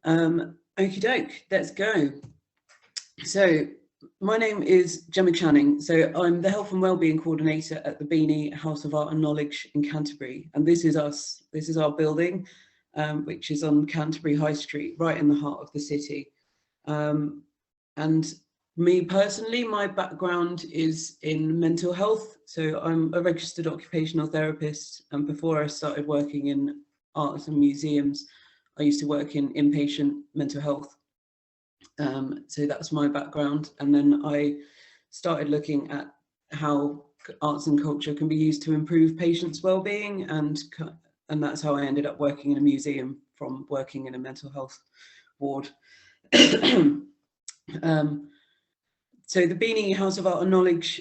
Okie doke, let's go. So my name is Gemma Channing. So I'm the Health and Wellbeing Coordinator at the Beanie House of Art and Knowledge in Canterbury. And this is us. This is our building, which is on Canterbury High Street, right in the heart of the city. And me personally, my background is in mental health. So I'm a registered occupational therapist. And before I started working in arts and museums, I used to work in inpatient mental health. So that's my background. And then I started looking at how arts and culture can be used to improve patients' well-being, and that's how I ended up working in a museum from working in a mental health ward. So the Beanie House of Art and Knowledge,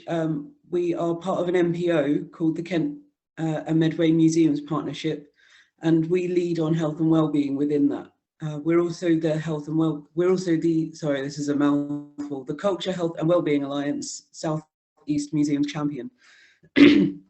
we are part of an MPO called the Kent and Medway Museums Partnership, and we lead on health and well-being within that. We're also the the Culture, Health and Wellbeing Alliance South East Museums Champion. And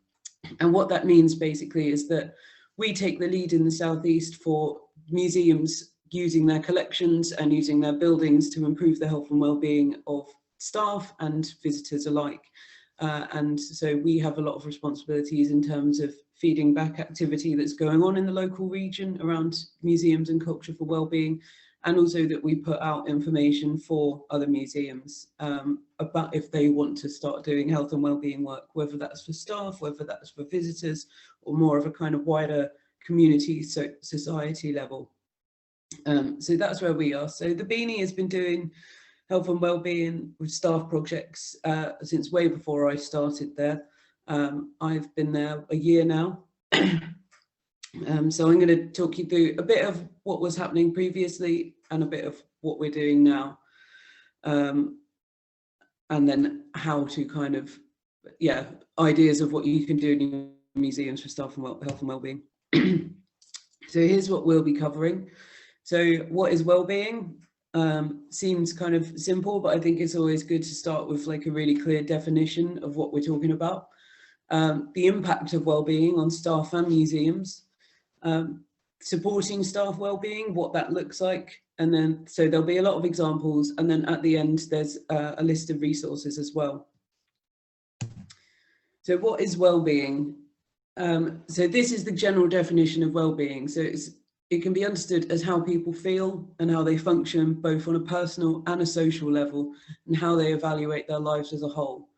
what that means basically is that we take the lead in the Southeast for museums using their collections and using their buildings to improve the health and well-being of staff and visitors alike. And so we have a lot of responsibilities in terms of feeding back activity that's going on in the local region around museums and culture for wellbeing, and also that we put out information for other museums about if they want to start doing health and wellbeing work, whether that's for staff, whether that's for visitors, or more of a kind of wider community, society level. So that's where we are. So the Beanie has been doing health and wellbeing with staff projects since way before I started there. I've been there a year now. So I'm going to talk you through a bit of what was happening previously and a bit of what we're doing now. And then how to kind of, ideas of what you can do in your museums for staff and health and wellbeing. So here's what we'll be covering. So what is wellbeing? Seems kind of simple, but I think it's always good to start with like a really clear definition of what we're talking about. The impact of wellbeing on staff and museums, supporting staff wellbeing, what that looks like, and then so there'll be a lot of examples, and then at the end there's a list of resources as well. So what is wellbeing? So this is the general definition of wellbeing. So it can be understood as how people feel and how they function, both on a personal and a social level, and how they evaluate their lives as a whole.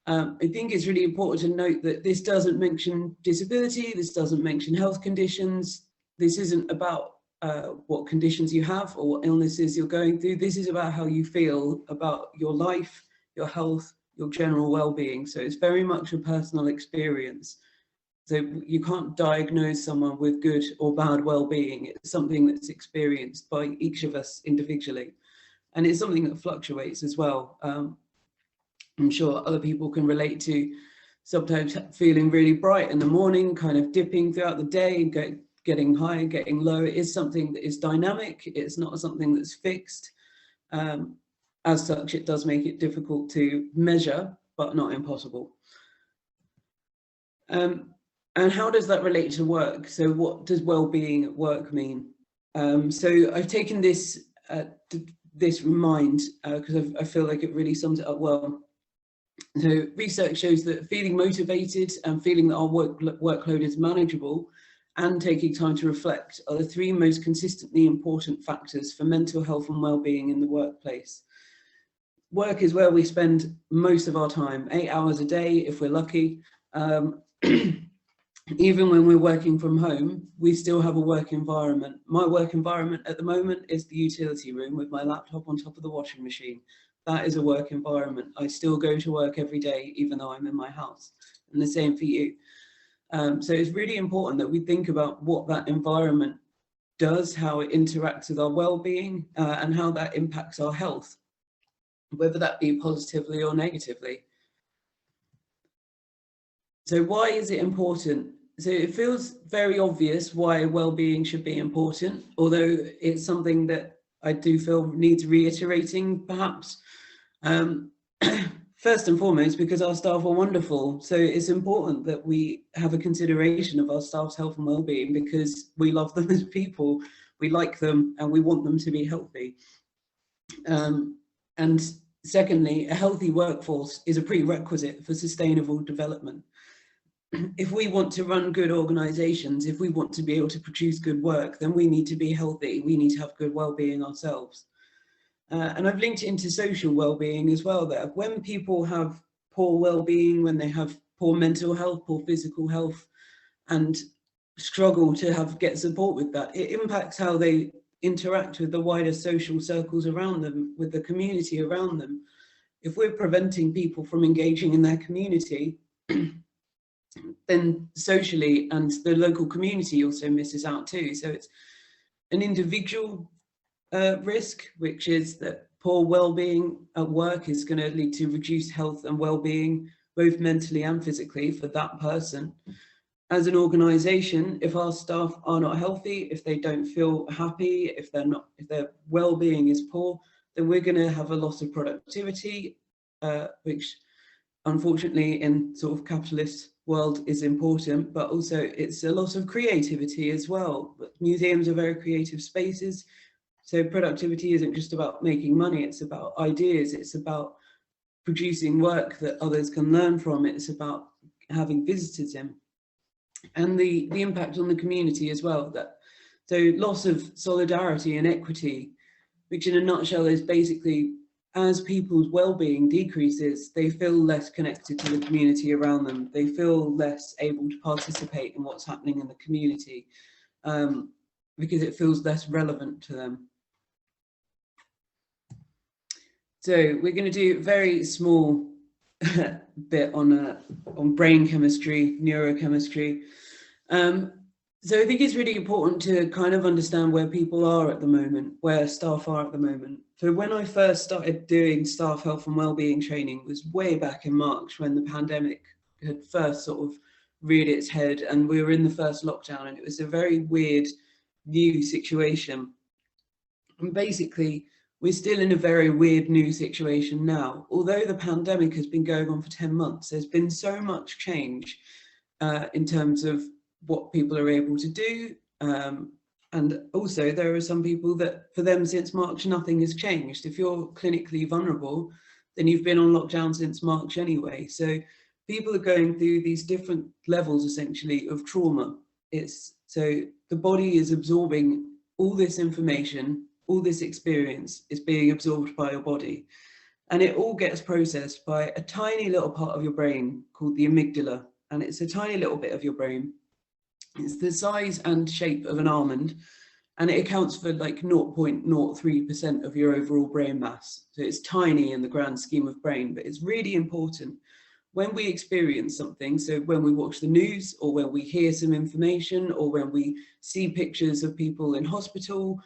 I think it's really important to note that this doesn't mention disability, this doesn't mention health conditions, this isn't about what conditions you have or what illnesses you're going through. This is about how you feel about your life, your health, your general well-being. So it's very much a personal experience. So you can't diagnose someone with good or bad well-being. It's something that's experienced by each of us individually. And it's something that fluctuates as well. I'm sure other people can relate to sometimes feeling really bright in the morning, kind of dipping throughout the day, getting high, getting low. It is something that is dynamic. It's not something that's fixed. As such, it does make it difficult to measure, but not impossible. And how does that relate to work? So what does well-being at work mean? So I've taken this remind because I feel like it really sums it up well. So research shows that feeling motivated and feeling that our workload is manageable and taking time to reflect are the three most consistently important factors for mental health and well-being in the workplace. Work is where we spend most of our time, 8 hours a day if we're lucky. Even when we're working from home, we still have a work environment. My work environment at the moment is the utility room with my laptop on top of the washing machine. That is a work environment. I still go to work every day, even though I'm in my house. And the same for you. So it's really important that we think about what that environment does, how it interacts with our well-being, and how that impacts our health, whether that be positively or negatively. So why is it important? So it feels very obvious why well-being should be important, although it's something that I do feel needs reiterating perhaps. First and foremost, because our staff are wonderful. So it's important that we have a consideration of our staff's health and well-being because we love them as people. we like them, and we want them to be healthy. And secondly, a healthy workforce is a prerequisite for sustainable development. If we want to run good organisations, if we want to be able to produce good work, then we need to be healthy. We need to have good well-being ourselves. And I've linked it into social well-being as well there. When people have poor well-being, when they have poor mental health, poor physical health, and struggle to get support with that, it impacts how they interact with the wider social circles around them, with the community around them. If we're preventing people from engaging in their community, then socially and the local community also misses out too. So it's an individual risk, which is that poor well-being at work is going to lead to reduced health and well-being, both mentally and physically, for that person. As an organisation, if our staff are not healthy, if they don't feel happy, if their well-being is poor, then we're going to have a loss of productivity, which unfortunately in sort of capitalist world is important, but also it's a loss of creativity as well. But museums are very creative spaces, so productivity isn't just about making money, it's about ideas, it's about producing work that others can learn from, it's about having visitors in. And the impact on the community as well. So loss of solidarity and equity, which in a nutshell is basically, as people's well-being decreases, they feel less connected to the community around them. They feel less able to participate in what's happening in the community because it feels less relevant to them. So we're going to do a very small bit on brain chemistry, neurochemistry. So I think it's really important to kind of understand where people are at the moment, where staff are at the moment. So when I first started doing staff health and wellbeing training was way back in March, when the pandemic had first sort of reared its head and we were in the first lockdown, and it was a very weird new situation. And basically, we're still in a very weird new situation now. Although the pandemic has been going on for 10 months, there's been so much change in terms of what people are able to do. And also there are some people that for them since March, nothing has changed. If you're clinically vulnerable, then you've been on lockdown since March anyway. So people are going through these different levels essentially of trauma. So the body is absorbing all this information, all this experience is being absorbed by your body. And it all gets processed by a tiny little part of your brain called the amygdala. And it's a tiny little bit of your brain. It's the size and shape of an almond, and it accounts for like 0.03% of your overall brain mass. So it's tiny in the grand scheme of brain, but it's really important when we experience something. So when we watch the news, or when we hear some information, or when we see pictures of people in hospital,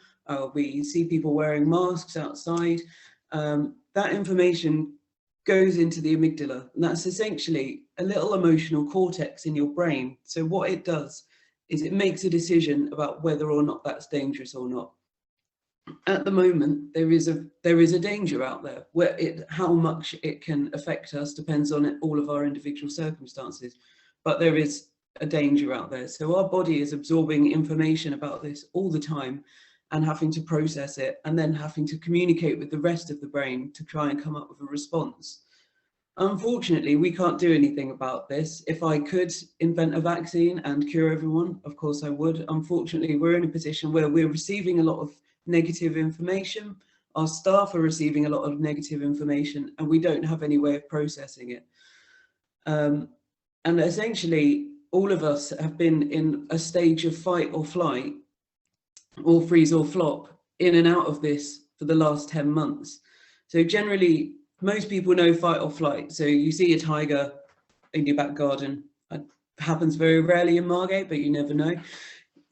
we see people wearing masks outside, that information goes into the amygdala, and that's essentially a little emotional cortex in your brain. So what it does is it makes a decision about whether or not that's dangerous or not. At the moment, there is a danger out there. How much it can affect us depends on all of our individual circumstances, but there is a danger out there. So our body is absorbing information about this all the time and having to process it, and then having to communicate with the rest of the brain to try and come up with a response. Unfortunately, we can't do anything about this. If I could invent a vaccine and cure everyone, of course I would. Unfortunately, we're in a position where we're receiving a lot of negative information. Our staff are receiving a lot of negative information, and we don't have any way of processing it. And essentially, all of us have been in a stage of fight or flight, or freeze or flop, in and out of this for the last 10 months. So generally, most people know fight or flight. So you see a tiger in your back garden. It happens very rarely in Margate, but you never know.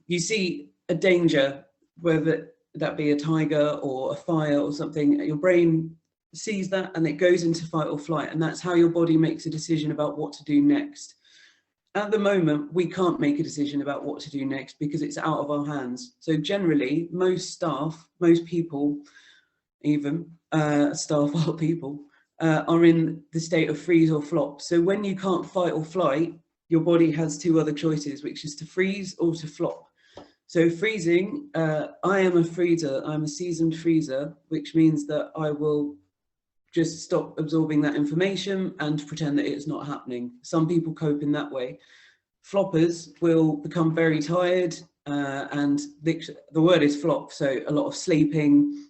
You see a danger, whether that be a tiger or a fire or something, your brain sees that and it goes into fight or flight. And that's how your body makes a decision about what to do next. At the moment, we can't make a decision about what to do next because it's out of our hands. So generally, most staff, most people, even staff or people, are in the state of freeze or flop. So when you can't fight or flight, your body has two other choices, which is to freeze or to flop. So freezing, I am a freezer, I'm a seasoned freezer, which means that I will just stop absorbing that information and pretend that it's not happening. Some people cope in that way. Floppers will become very tired, and the word is flop, so a lot of sleeping,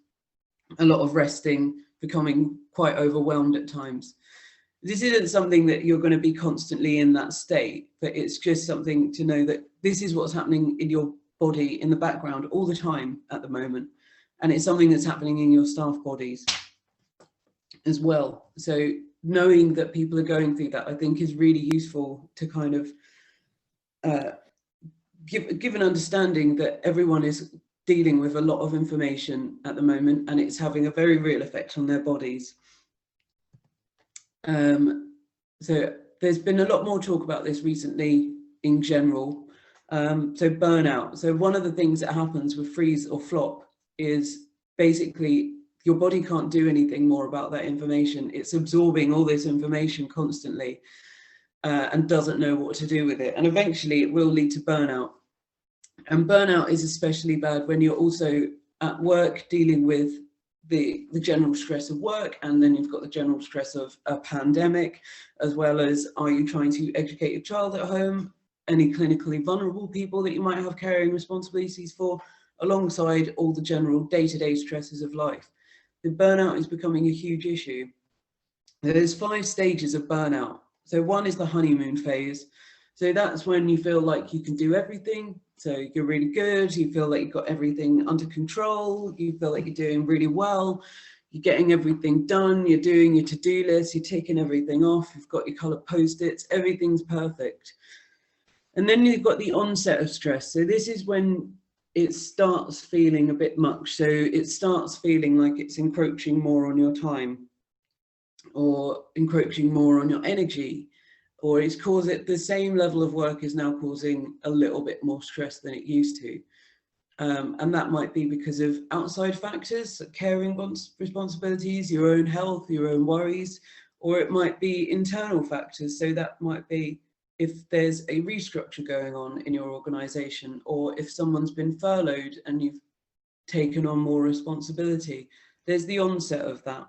a lot of resting, becoming quite overwhelmed at times. This isn't something that you're going to be constantly in that state, but it's just something to know that this is what's happening in your body in the background all the time at the moment. And it's something that's happening in your staff bodies as well. So knowing that people are going through that, I think, is really useful to kind of give an understanding that everyone is dealing with a lot of information at the moment, and it's having a very real effect on their bodies. So there's been a lot more talk about this recently in general. So burnout. So one of the things that happens with freeze or flop is basically your body can't do anything more about that information. It's absorbing all this information constantly and doesn't know what to do with it. And eventually it will lead to burnout. And burnout is especially bad when you're also at work dealing with the general stress of work, and then you've got the general stress of a pandemic, as well as are you trying to educate your child at home, any clinically vulnerable people that you might have carrying responsibilities for, alongside all the general day-to-day stresses of life. The burnout is becoming a huge issue. There's 5 stages of burnout. So one is the honeymoon phase. So that's when you feel like you can do everything. So you're really good, you feel like you've got everything under control, you feel like you're doing really well, you're getting everything done, you're doing your to-do list, you're ticking everything off, you've got your colored post-its, everything's perfect. And then you've got the onset of stress. So this is when it starts feeling a bit much. So it starts feeling like it's encroaching more on your time, or encroaching more on your energy, or it's causing the same level of work is now causing a little bit more stress than it used to. And that might be because of outside factors, caring responsibilities, your own health, your own worries, or it might be internal factors. So that might be if there's a restructure going on in your organization, or if someone's been furloughed and you've taken on more responsibility. There's the onset of that.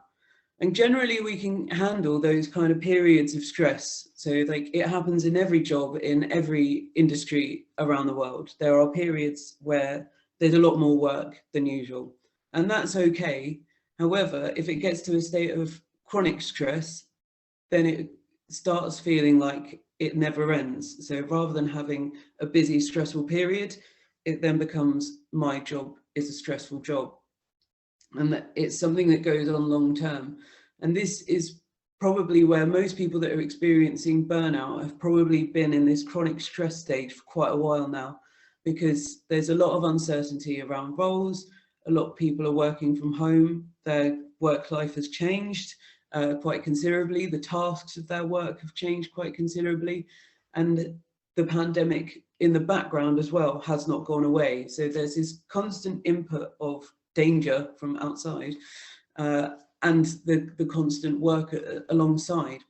And generally we can handle those kind of periods of stress. So like it happens in every job, in every industry around the world. There are periods where there's a lot more work than usual, and that's okay. However, if it gets to a state of chronic stress, then it starts feeling like it never ends. So rather than having a busy, stressful period, it then becomes my job is a stressful job. And that it's something that goes on long term. And this is probably where most people that are experiencing burnout have probably been in this chronic stress stage for quite a while now, because there's a lot of uncertainty around roles. A lot of people are working from home. Their work life has changed quite considerably. The tasks of their work have changed quite considerably. And the pandemic in the background as well has not gone away. So there's this constant input of danger from outside and the constant work alongside.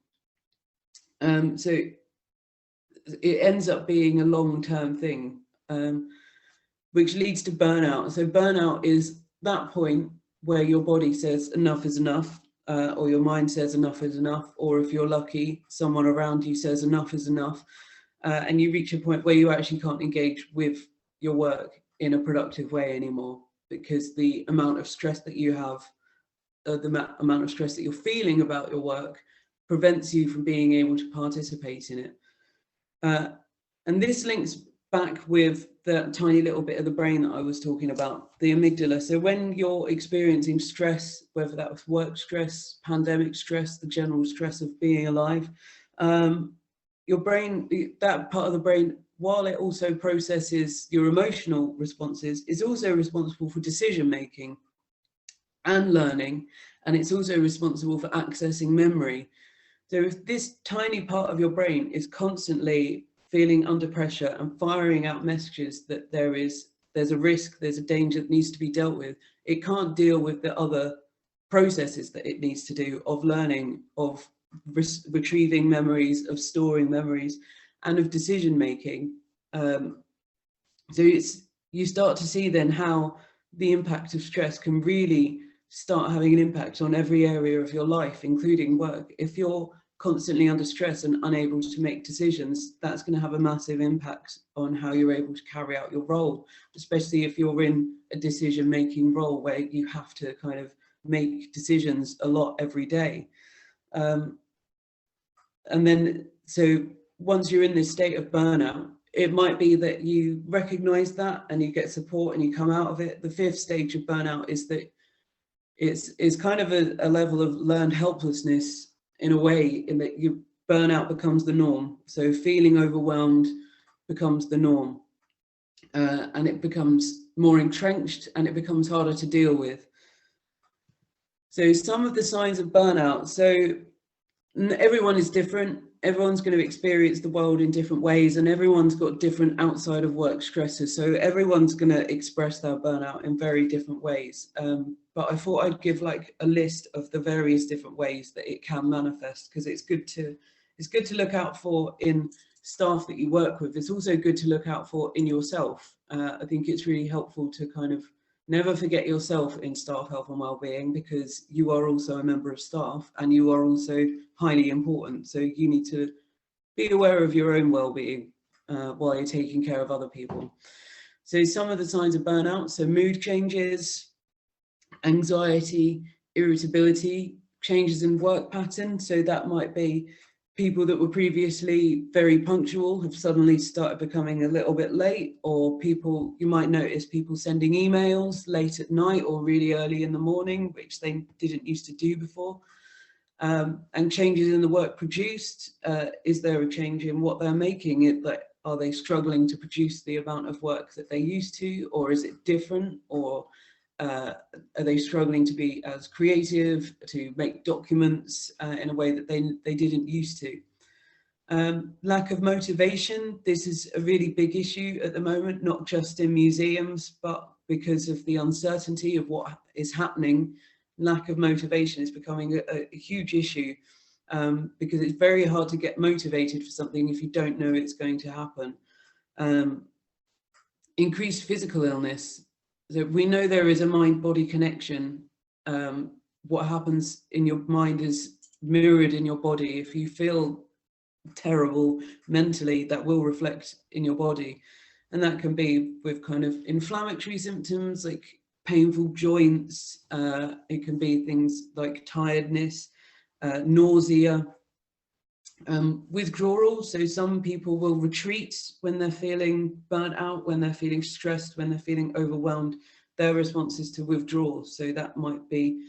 So it ends up being a long-term thing, which leads to burnout. So burnout is that point where your body says enough is enough, or your mind says enough is enough, or if you're lucky, someone around you says enough is enough, and you reach a point where you actually can't engage with your work in a productive way anymore, because the amount of stress that you have, the amount of stress that you're feeling about your work prevents you from being able to participate in it. And this links back with the tiny little bit of the brain that I was talking about, the amygdala. So when you're experiencing stress, whether that was work stress, pandemic stress, the general stress of being alive, your brain, that part of the brain, while it also processes your emotional responses, is also responsible for decision making and learning, and it's also responsible for accessing memory. So if this tiny part of your brain is constantly feeling under pressure and firing out messages that there's a risk, there's a danger that needs to be dealt with, it can't deal with the other processes that it needs to do of learning, of retrieving memories, of storing memories, and of decision making. So you start to see then how the impact of stress can really start having an impact on every area of your life, including work. If you're constantly under stress and unable to make decisions, that's going to have a massive impact on how you're able to carry out your role, especially if you're in a decision-making role where you have to kind of make decisions a lot every day. And then, so once you're in this state of burnout, it might be that you recognize that and you get support and you come out of it. The fifth stage of burnout is that it's kind of a level of learned helplessness, in a way, in that you burnout becomes the norm. So feeling overwhelmed becomes the norm, and it becomes more entrenched and it becomes harder to deal with. So some of the signs of burnout. So everyone is different. Everyone's going to experience the world in different ways, and everyone's got different outside of work stresses. So everyone's going to express their burnout in very different ways. But I thought I'd give like a list of the various different ways that it can manifest, because it's good to look out for in staff that you work with. It's also good to look out for in yourself. I think it's really helpful to kind of never forget yourself in staff health and wellbeing, because you are also a member of staff and you are also highly important. So you need to be aware of your own wellbeing while you're taking care of other people. So some of the signs of burnout: so mood changes, anxiety, irritability, changes in work pattern. So that might be people that were previously very punctual have suddenly started becoming a little bit late, or people, you might notice people sending emails late at night or really early in the morning, which they didn't used to do before. And changes in the work produced. Is there a change in what they're making? Are they struggling to produce the amount of work that they used to, or is it different? Or are they struggling to be as creative, to make documents in a way that they didn't used to? Lack of motivation. This is a really big issue at the moment, not just in museums, but because of the uncertainty of what is happening. Lack of motivation is becoming a huge issue, because it's very hard to get motivated for something if you don't know it's going to happen. Increased physical illness. So we know there is a mind-body connection. What happens in your mind is mirrored in your body. If you feel terrible mentally, that will reflect in your body. And that can be with kind of inflammatory symptoms like painful joints. It can be things like tiredness, nausea, withdrawal. So some people will retreat when they're feeling burnt out, when they're feeling stressed, when they're feeling overwhelmed. Their response is to withdraw. So that might be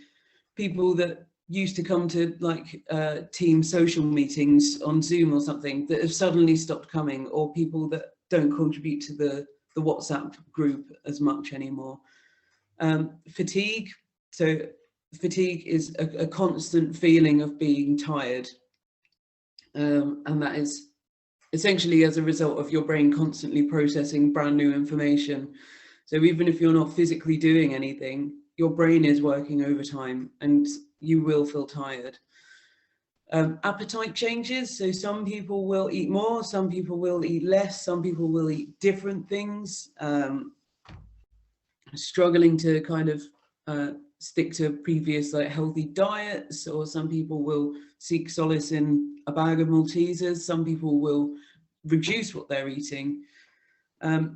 people that used to come to like team social meetings on Zoom or something that have suddenly stopped coming, or people that don't contribute to the WhatsApp group as much anymore. Fatigue. So fatigue is a constant feeling of being tired. And that is essentially as a result of your brain constantly processing brand new information. So even if you're not physically doing anything, your brain is working overtime and you will feel tired. Appetite changes. So some people will eat more, some people will eat less, some people will eat different things, struggling to kind of stick to previous like healthy diets, or some people will seek solace in a bag of Maltesers, some people will reduce what they're eating.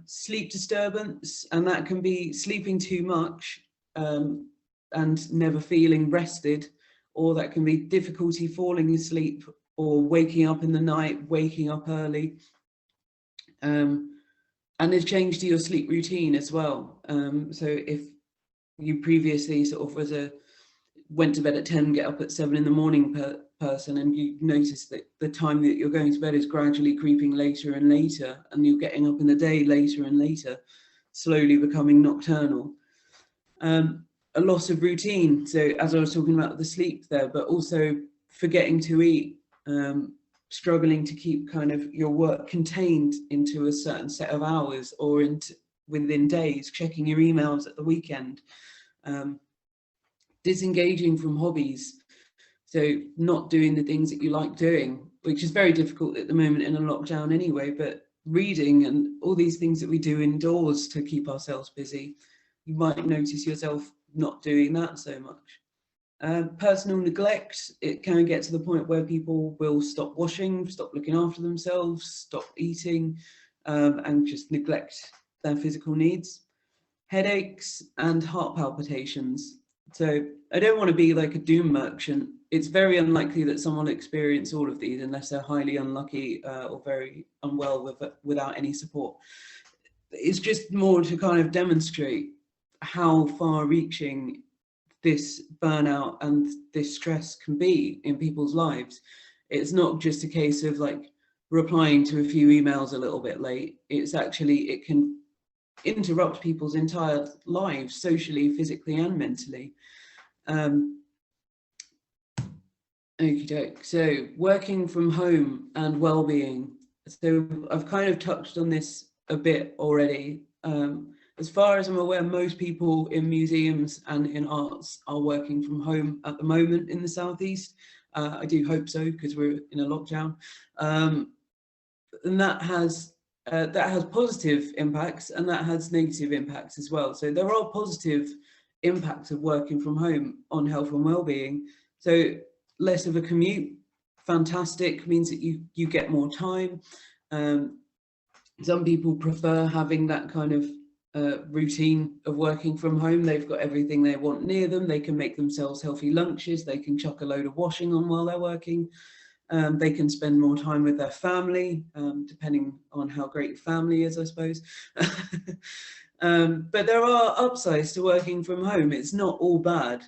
Sleep disturbance, and that can be sleeping too much and never feeling rested, or that can be difficulty falling asleep or waking up in the night, waking up early. And a change to your sleep routine as well. So if you previously sort of went to bed at 10, get up at 7 in the morning person, and you notice that the time that you're going to bed is gradually creeping later and later, and you're getting up in the day later and later, slowly becoming nocturnal. A loss of routine. So as I was talking about the sleep there, but also forgetting to eat, struggling to keep kind of your work contained into a certain set of hours or within days, checking your emails at the weekend, disengaging from hobbies. So not doing the things that you like doing, which is very difficult at the moment in a lockdown anyway, but reading and all these things that we do indoors to keep ourselves busy, you might notice yourself not doing that so much. Personal neglect, it can get to the point where people will stop washing, stop looking after themselves, stop eating, and just neglect their physical needs. Headaches and heart palpitations. So I don't want to be like a doom merchant. It's very unlikely that someone will experience all of these unless they're highly unlucky or very unwell without any support. It's just more to kind of demonstrate how far-reaching this burnout and this stress can be in people's lives. It's not just a case of like replying to a few emails a little bit late. It's actually, it can interrupt people's entire lives, socially, physically, and mentally. So working from home and well-being. So I've kind of touched on this a bit already. As far as I'm aware, most people in museums and in arts are working from home at the moment in the Southeast. I do hope so, because we're in a lockdown. And that has positive impacts and that has negative impacts as well. So there are positive impacts of working from home on health and well-being. So less of a commute, fantastic, means that you get more time. Some people prefer having that kind of routine of working from home. They've got everything they want near them. They can make themselves healthy lunches. They can chuck a load of washing on while they're working. They can spend more time with their family, depending on how great family is, I suppose. But there are upsides to working from home. It's not all bad.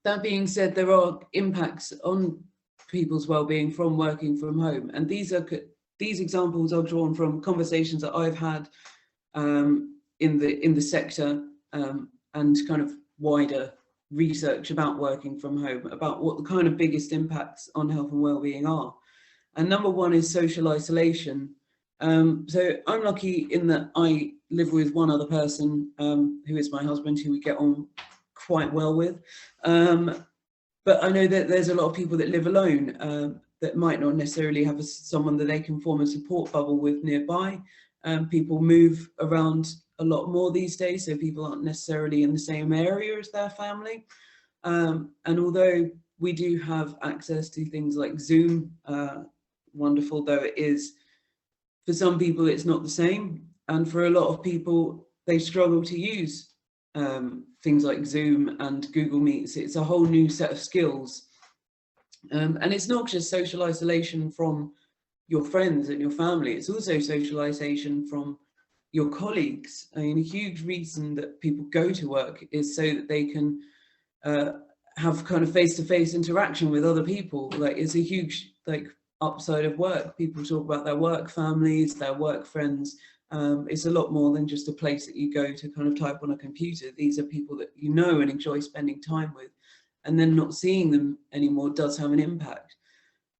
That being said, there are impacts on people's well-being from working from home. And these examples are drawn from conversations that I've had in the sector and kind of wider research about working from home, about what the kind of biggest impacts on health and well-being are. And number one is social isolation. So I'm lucky in that I live with one other person who is my husband, who we get on quite well with. But I know that there's a lot of people that live alone that might not necessarily have someone that they can form a support bubble with nearby. People move around a lot more these days, so people aren't necessarily in the same area as their family. And although we do have access to things like Zoom, wonderful though it is, for some people it's not the same. And for a lot of people, they struggle to use things like Zoom and Google Meets. It's a whole new set of skills. And it's not just social isolation from your friends and your family, it's also socialization from your colleagues. I mean, a huge reason that people go to work is so that they can have kind of face-to-face interaction with other people. Like, it's a huge upside of work. People talk about their work families, their work friends. It's a lot more than just a place that you go to kind of type on a computer. These are people that you know and enjoy spending time with, and then not seeing them anymore does have an impact.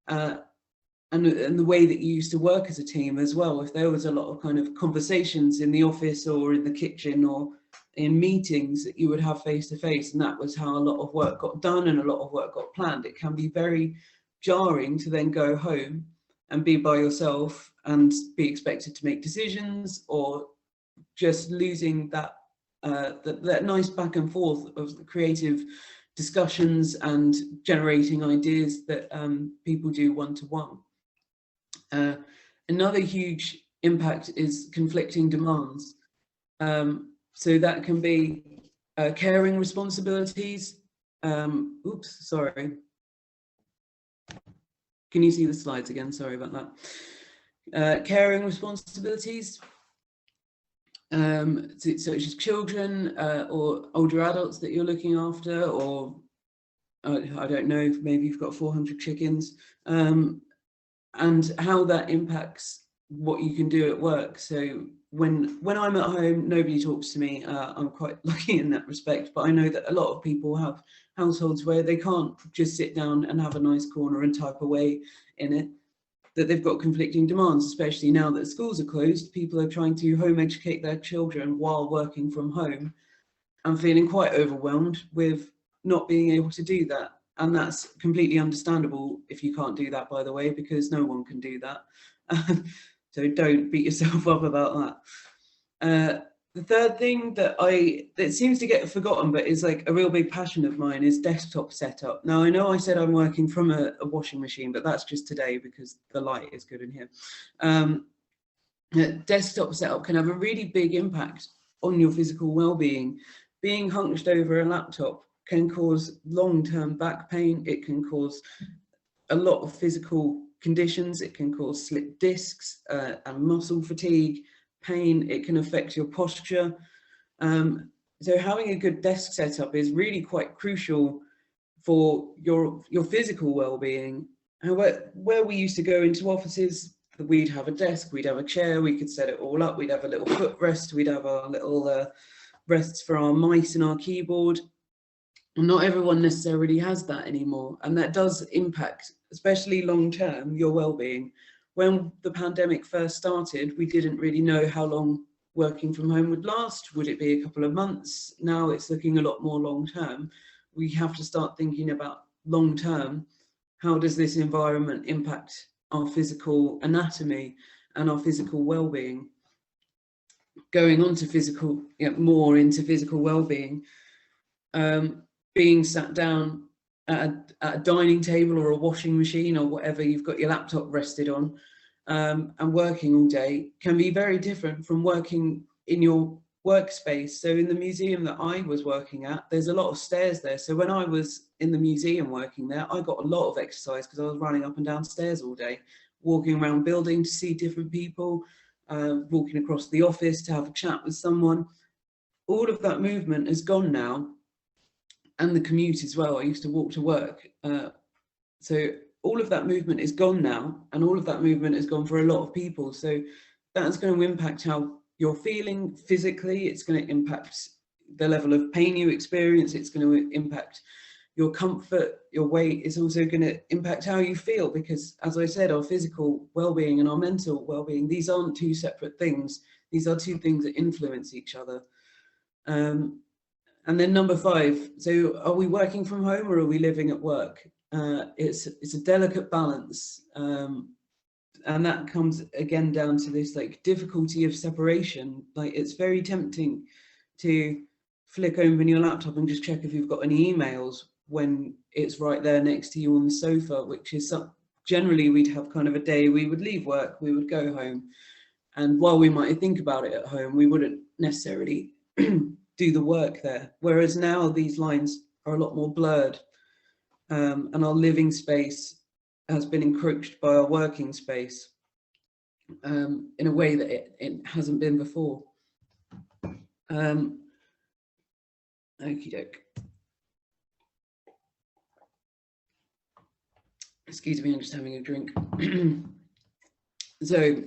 And the way that you used to work as a team as well, if there was a lot of kind of conversations in the office or in the kitchen or in meetings that you would have face to face, and that was how a lot of work got done and a lot of work got planned, it can be very jarring to then go home and be by yourself and be expected to make decisions, or just losing that that nice back and forth of the creative discussions and generating ideas that people do one-to-one. Another huge impact is conflicting demands. So that can be caring responsibilities. Oops, sorry. Can you see the slides again? Sorry about that. Caring responsibilities, such as children or older adults that you're looking after, or I don't know, maybe you've got 400 chickens, and how that impacts what you can do at work. So when I'm at home, nobody talks to me. I'm quite lucky in that respect, but I know that a lot of people have households where they can't just sit down and have a nice corner and type away in it, that they've got conflicting demands, especially now that schools are closed. People are trying to home educate their children while working from home and feeling quite overwhelmed with not being able to do that. And that's completely understandable if you can't do that, by the way, because no one can do that. So don't beat yourself up about that. The third thing that seems to get forgotten, but is like a real big passion of mine, is desktop setup. Now, I know I said I'm working from a washing machine, but that's just today because the light is good in here. Desktop setup can have a really big impact on your physical well-being. Being hunched over a laptop can cause long-term back pain. It can cause a lot of physical conditions. It can cause slipped discs and muscle fatigue, pain. It can affect your posture. So having a good desk setup is really quite crucial for your physical well-being. And where we used to go into offices, we'd have a desk, we'd have a chair, we could set it all up, we'd have a little footrest, we'd have our little rests for our mice and our keyboard. And not everyone necessarily has that anymore, and that does impact, especially long-term, your well-being. When the pandemic first started, we didn't really know how long working from home would last. Would it be a couple of months? Now it's looking a lot more long-term. We have to start thinking about long-term. How does this environment impact our physical anatomy and our physical well-being? Going on to physical, more into physical well-being, being sat down at a dining table or a washing machine or whatever you've got your laptop rested on, and working all day can be very different from working in your workspace. So in the museum that I was working at, there's a lot of stairs there. So when I was in the museum working there, I got a lot of exercise because I was running up and down stairs all day, walking around building to see different people, walking across the office to have a chat with someone. All of that movement has gone now, and the commute as well. I used to walk to work. So all of that movement is gone now, and all of that movement has gone for a lot of people. So that's going to impact how you're feeling physically. It's going to impact the level of pain you experience. It's going to impact your comfort, your weight. Is also going to impact how you feel, because as I said, our physical well-being and our mental well-being, these aren't two separate things. These are two things that influence each other. And then number 5, so are we working from home or are we living at work? It's a delicate balance. And that comes again down to this like difficulty of separation. Like, it's very tempting to flick open your laptop and just check if you've got any emails when it's right there next to you on the sofa, which is generally we'd have kind of a day, we would leave work, we would go home. And while we might think about it at home, we wouldn't necessarily do the work there. Whereas now these lines are a lot more blurred, and our living space has been encroached by our working space in a way that it hasn't been before. Okie doke. Excuse me, I'm just having a drink. So,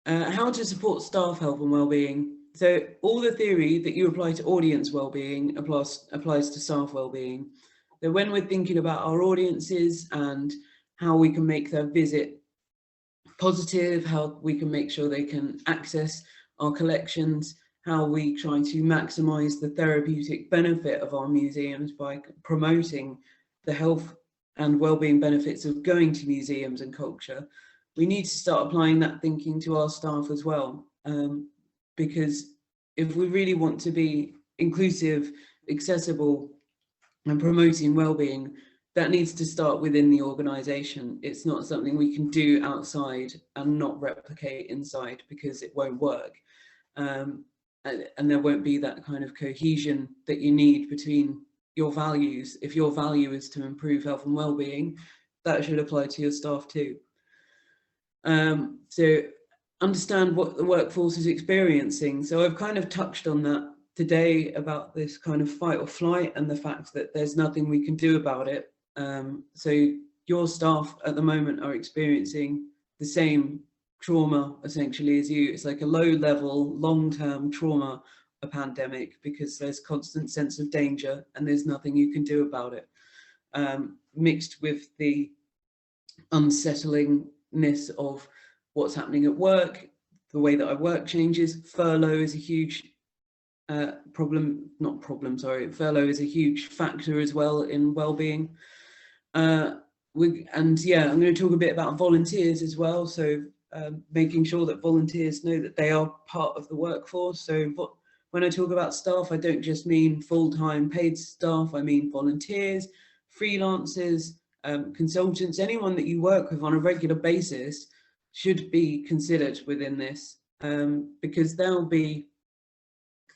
how to support staff health and well-being. So all the theory that you apply to audience well-being applies to staff well-being. So when we're thinking about our audiences and how we can make their visit positive, how we can make sure they can access our collections, how we try to maximise the therapeutic benefit of our museums by promoting the health and well-being benefits of going to museums and culture, we need to start applying that thinking to our staff as well. Because if we really want to be inclusive, accessible, and promoting well-being, that needs to start within the organisation. It's not something we can do outside and not replicate inside, because it won't work. And there won't be that kind of cohesion that you need between your values. If your value is to improve health and well-being, that should apply to your staff too. So understand what the workforce is experiencing. So I've kind of touched on that today about this kind of fight or flight and the fact that there's nothing we can do about it. So your staff at the moment are experiencing the same trauma essentially as you. It's like a low level, long-term trauma, a pandemic, because there's constant sense of danger and there's nothing you can do about it. Mixed with the unsettlingness of what's happening at work, the way that I work changes. Furlough is a huge furlough is a huge factor as well in well-being. I'm going to talk a bit about volunteers as well. So making sure that volunteers know that they are part of the workforce. So when I talk about staff, I don't just mean full-time paid staff, I mean volunteers, freelancers, consultants, anyone that you work with on a regular basis should be considered within this, because they'll be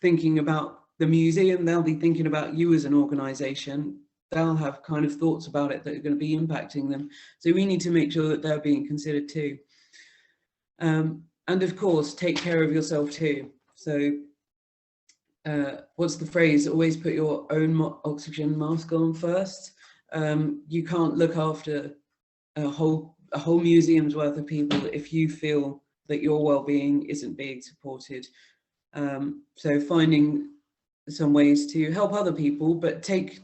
thinking about the museum, they'll be thinking about you as an organisation, they'll have kind of thoughts about it that are going to be impacting them. So we need to make sure that they're being considered too. And of course, take care of yourself too. So what's the phrase? Always put your own oxygen mask on first. You can't look after a whole museum's worth of people if you feel that your well-being isn't being supported. So finding some ways to help other people, but take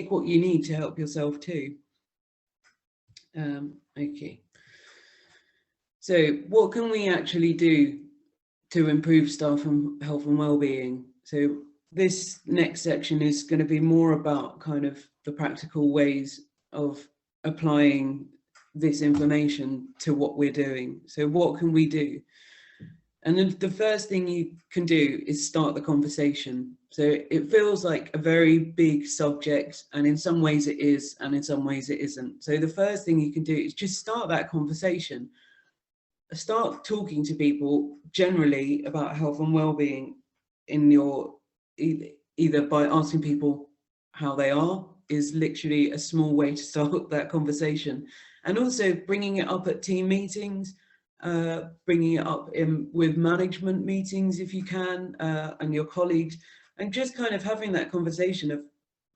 what you need to help yourself too. Okay. So what can we actually do to improve staff and health and well-being? So this next section is going to be more about kind of the practical ways of applying this information to what we're doing. So what can we do? And then the first thing you can do is start the conversation. So it feels like a very big subject, and in some ways it is, and in some ways it isn't. So the first thing you can do is just start that conversation. Start talking to people generally about health and well-being in your, either by asking people how they are is literally a small way to start that conversation, and also bringing it up at team meetings, bringing it up with management meetings if you can, and your colleagues, and just kind of having that conversation of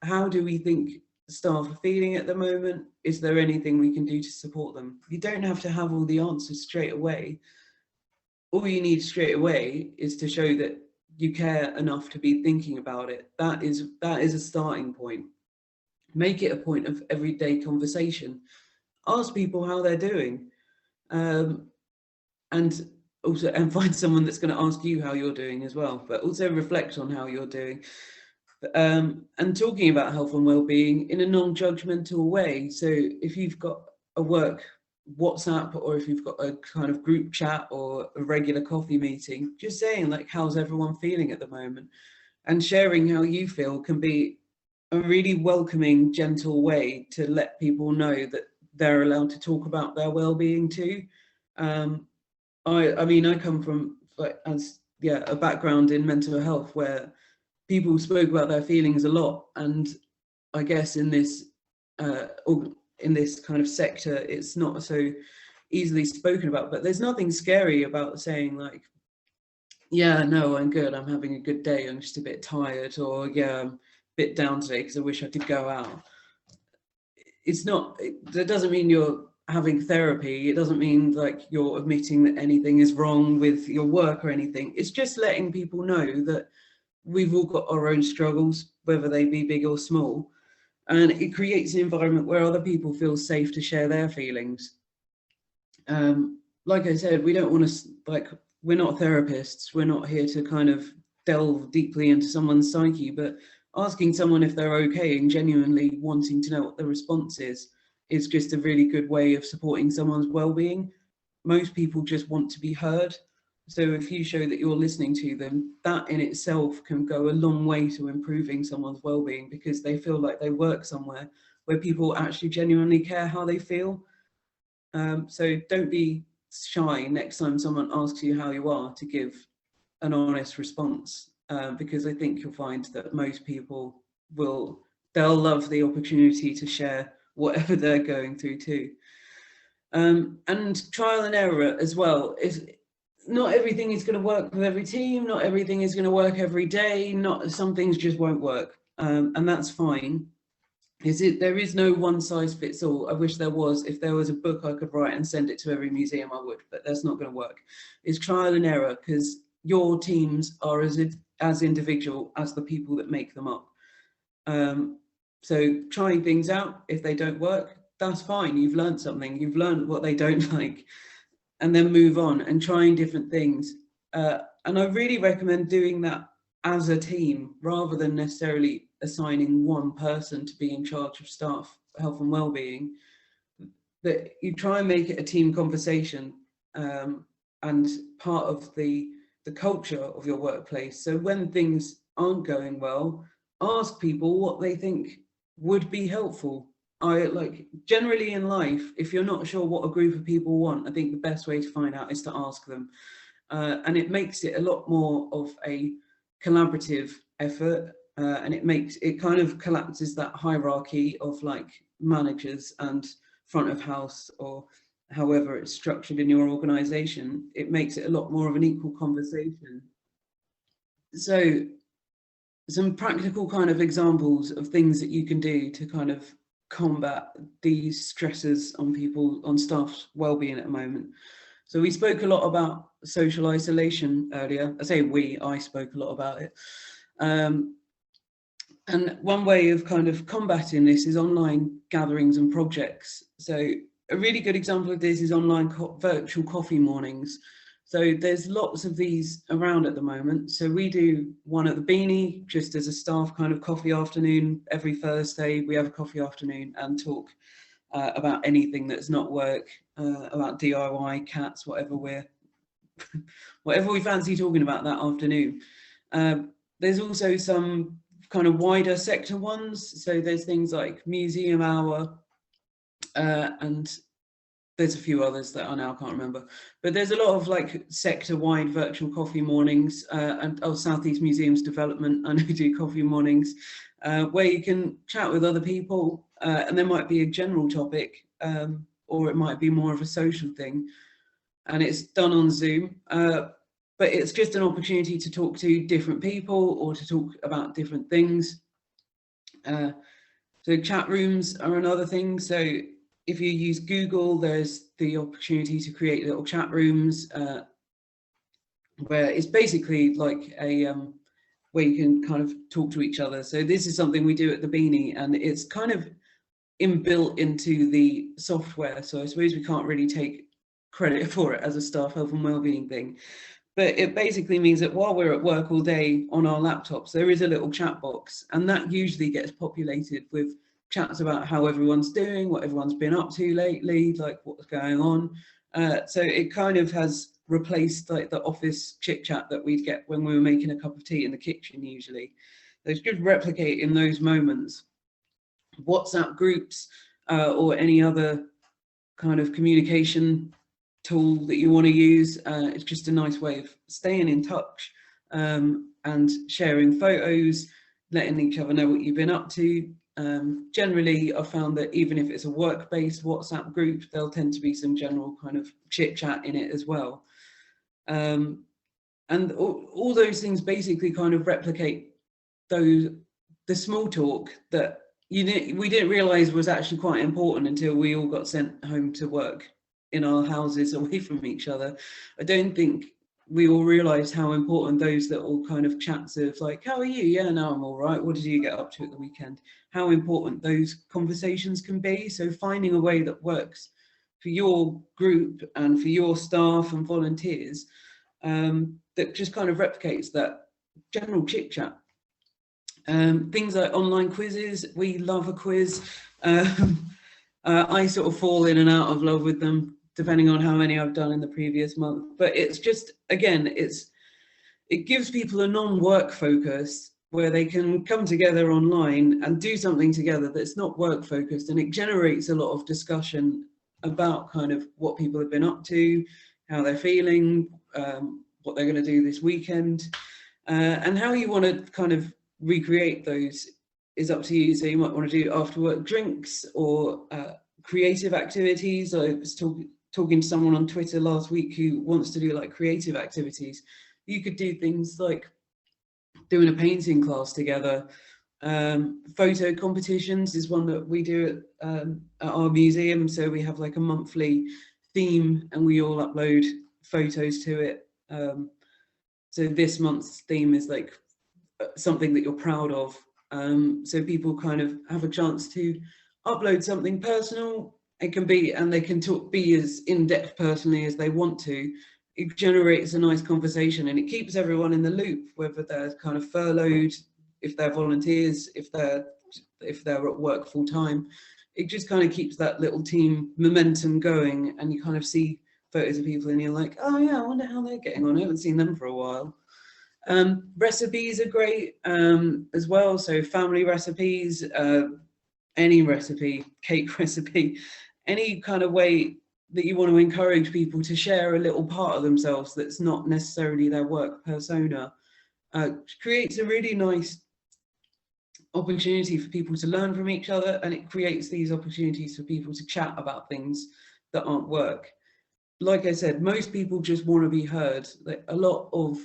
how do we think staff are feeling at the moment? Is there anything we can do to support them? You don't have to have all the answers straight away. All you need straight away is to show that you care enough to be thinking about it. That is a starting point. Make it a point of everyday conversation. Ask people how they're doing, and find someone that's going to ask you how you're doing as well, but also reflect on how you're doing. And talking about health and well-being in a non-judgmental way. So if you've got a work WhatsApp, or if you've got a kind of group chat or a regular coffee meeting, just saying like, how's everyone feeling at the moment? And sharing how you feel can be a really welcoming, gentle way to let people know that they're allowed to talk about their well-being too. I mean, I come from a background in mental health where people spoke about their feelings a lot, and I guess in this kind of sector, it's not so easily spoken about. But there's nothing scary about saying like, yeah, no, I'm good, I'm having a good day, I'm just a bit tired, or yeah, I'm a bit down today because I wish I could go out. That doesn't mean you're having therapy. It doesn't mean like you're admitting that anything is wrong with your work or anything. It's just letting people know that we've all got our own struggles, whether they be big or small, and it creates an environment where other people feel safe to share their feelings. Like I said, we don't want to, we're not therapists, we're not here to kind of delve deeply into someone's psyche, but asking someone if they're okay and genuinely wanting to know what the response is just a really good way of supporting someone's well-being. Most people just want to be heard. So if you show that you're listening to them, that in itself can go a long way to improving someone's well-being, because they feel like they work somewhere where people actually genuinely care how they feel. So don't be shy next time someone asks you how you are to give an honest response, because I think you'll find that most people they'll love the opportunity to share whatever they're going through too. And trial and error as well. Not everything is going to work with every team, not everything is going to work every day, some things just won't work, and that's fine. There is no one size fits all. I wish there was. If there was a book I could write and send it to every museum, I would, but that's not going to work. It's trial and error, because your teams are as individual as the people that make them up. So trying things out, if they don't work, that's fine. You've learned something. You've learned what they don't like, and then move on and trying different things. And I really recommend doing that as a team, rather than necessarily assigning one person to be in charge of staff health and well-being. That you try and make it a team conversation. and part of the culture of your workplace. So when things aren't going well, ask people what they think would be helpful. I like generally in life, if you're not sure what a group of people want, I think the best way to find out is to ask them. And it makes it a lot more of a collaborative effort, and it kind of collapses that hierarchy of like managers and front of house, or however it's structured in your organization. It makes it a lot more of an equal conversation. So some practical kind of examples of things that you can do to kind of combat these stresses on people, on staff's well-being at the moment. So we spoke a lot about social isolation earlier. I spoke a lot about it. And one way of kind of combating this is online gatherings and projects. So a really good example of this is online virtual coffee mornings. So there's lots of these around at the moment. So we do one at the Beanie, just as a staff kind of coffee afternoon. Every Thursday we have a coffee afternoon and talk about anything that's not work, about DIY, cats, whatever we fancy talking about that afternoon. There's also some kind of wider sector ones. So there's things like museum hour, and there's a few others that I now can't remember, but there's a lot of like sector-wide virtual coffee mornings, and South East Museums Development, I know do coffee mornings, where you can chat with other people, and there might be a general topic, or it might be more of a social thing, and it's done on Zoom, but it's just an opportunity to talk to different people or to talk about different things. So chat rooms are another thing. So if you use Google, there's the opportunity to create little chat rooms, where it's basically like a where you can kind of talk to each other. So this is something we do at the Beanie, and it's kind of inbuilt into the software. So I suppose we can't really take credit for it as a staff health and wellbeing thing. But it basically means that while we're at work all day on our laptops, there is a little chat box, and that usually gets populated with chats about how everyone's doing, what everyone's been up to lately, like what's going on. So it kind of has replaced like the office chit chat that we'd get when we were making a cup of tea in the kitchen usually. It's just replicating those moments. WhatsApp groups, or any other kind of communication tool that you want to use. It's just a nice way of staying in touch, and sharing photos, letting each other know what you've been up to. Generally, I've found that even if it's a work-based WhatsApp group, there'll tend to be some general kind of chit-chat in it as well. And all those things basically kind of replicate the small talk that we didn't realise was actually quite important until we all got sent home to work in our houses away from each other. I don't think we all realised how important those little kind of chats of like, how are you? Yeah, no, I'm all right. What did you get up to at the weekend? How important those conversations can be. So finding a way that works for your group and for your staff and volunteers, that just kind of replicates that general chit chat. Things like online quizzes, we love a quiz. I sort of fall in and out of love with them, depending on how many I've done in the previous month. But it's just, again, it gives people a non-work focus where they can come together online and do something together that's not work focused, and it generates a lot of discussion about kind of what people have been up to, how they're feeling, what they're going to do this weekend, and how you want to kind of recreate those is up to you. So you might want to do after work drinks or creative activities. I was talking to someone on Twitter last week who wants to do like creative activities. You could do things like doing a painting class together. Photo competitions is one that we do at our museum. So we have like a monthly theme and we all upload photos to it. So this month's theme is like something that you're proud of. So people kind of have a chance to upload something personal. It can be, and they can be as in-depth personally as they want to. It generates a nice conversation and it keeps everyone in the loop, whether they're kind of furloughed, if they're volunteers, if they're at work full time. It just kind of keeps that little team momentum going, and you kind of see photos of people and you're like, oh yeah, I wonder how they're getting on. I haven't seen them for a while. Recipes are great as well. So family recipes, any recipe, cake recipe, any kind of way that you want to encourage people to share a little part of themselves that's not necessarily their work persona, creates a really nice opportunity for people to learn from each other, and it creates these opportunities for people to chat about things that aren't work. Like I said, most people just want to be heard. Like, a lot of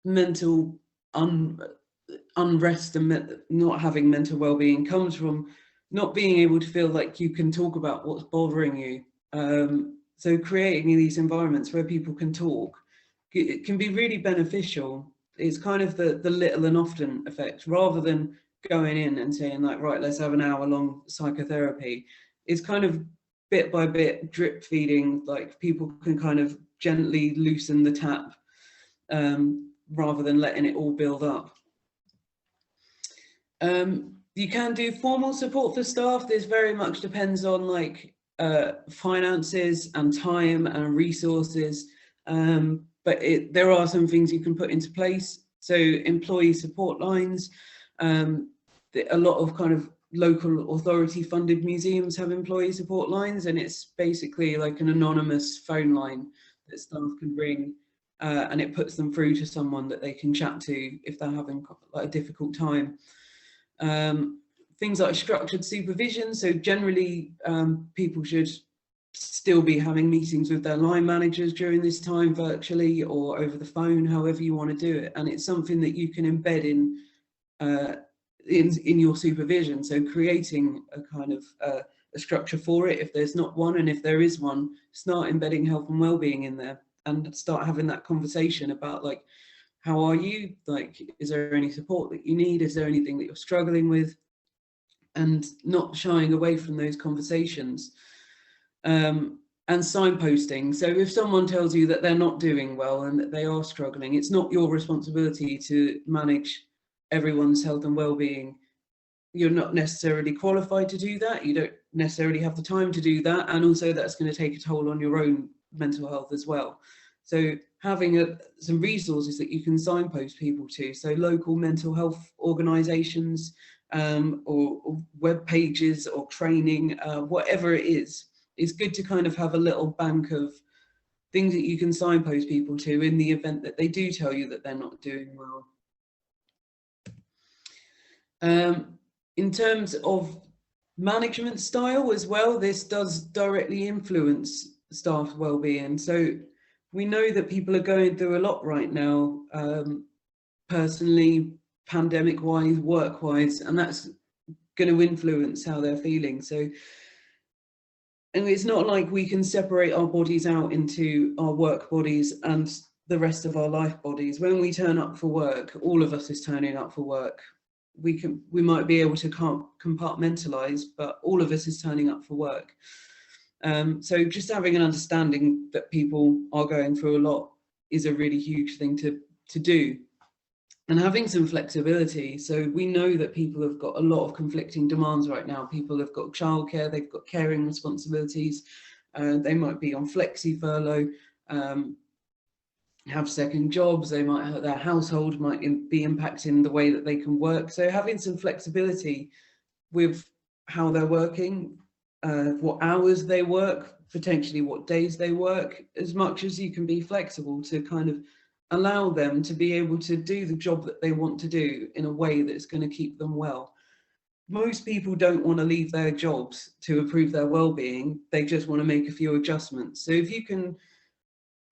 mental unrest and not having mental well-being comes from not being able to feel like you can talk about what's bothering you. So creating these environments where people can talk, it can be really beneficial. It's kind of the little and often effect, rather than going in and saying like, right, let's have an hour-long psychotherapy. It's kind of bit by bit, drip feeding, like people can kind of gently loosen the tap, rather than letting it all build up. You can do formal support for staff. This very much depends on like finances and time and resources, but there are some things you can put into place. So employee support lines, a lot of kind of local authority funded museums have employee support lines, and it's basically like an anonymous phone line that staff can ring, and it puts them through to someone that they can chat to if they're having like a difficult time. Things like structured supervision. So generally, people should still be having meetings with their line managers during this time, virtually or over the phone, however you want to do it. And it's something that you can embed in your supervision. So creating a kind of a structure for it, if there's not one, and if there is one, start embedding health and well-being in there and start having that conversation about like, how are you? Like, is there any support that you need? Is there anything that you're struggling with? And not shying away from those conversations. And signposting. So if someone tells you that they're not doing well and that they are struggling, it's not your responsibility to manage everyone's health and well-being. You're not necessarily qualified to do that. You don't necessarily have the time to do that. And also that's going to take a toll on your own mental health as well. So having some resources that you can signpost people to, so local mental health organisations, or web pages or training, whatever it is, it's good to kind of have a little bank of things that you can signpost people to in the event that they do tell you that they're not doing well. In terms of management style as well, this does directly influence staff well-being. So we know that people are going through a lot right now, personally, pandemic-wise, work-wise, and that's going to influence how they're feeling. So, and it's not like we can separate our bodies out into our work bodies and the rest of our life bodies. When we turn up for work, all of us is turning up for work. We might be able to compartmentalize, but all of us is turning up for work. So just having an understanding that people are going through a lot is a really huge thing to do. And having some flexibility. So we know that people have got a lot of conflicting demands right now. People have got childcare, they've got caring responsibilities, they might be on flexi furlough, have second jobs, they might have, their household might be impacting the way that they can work. So having some flexibility with how they're working, what hours they work, potentially what days they work, as much as you can be flexible to kind of allow them to be able to do the job that they want to do in a way that's going to keep them well. Most people don't want to leave their jobs to improve their well-being. They just want to make a few adjustments. So if you can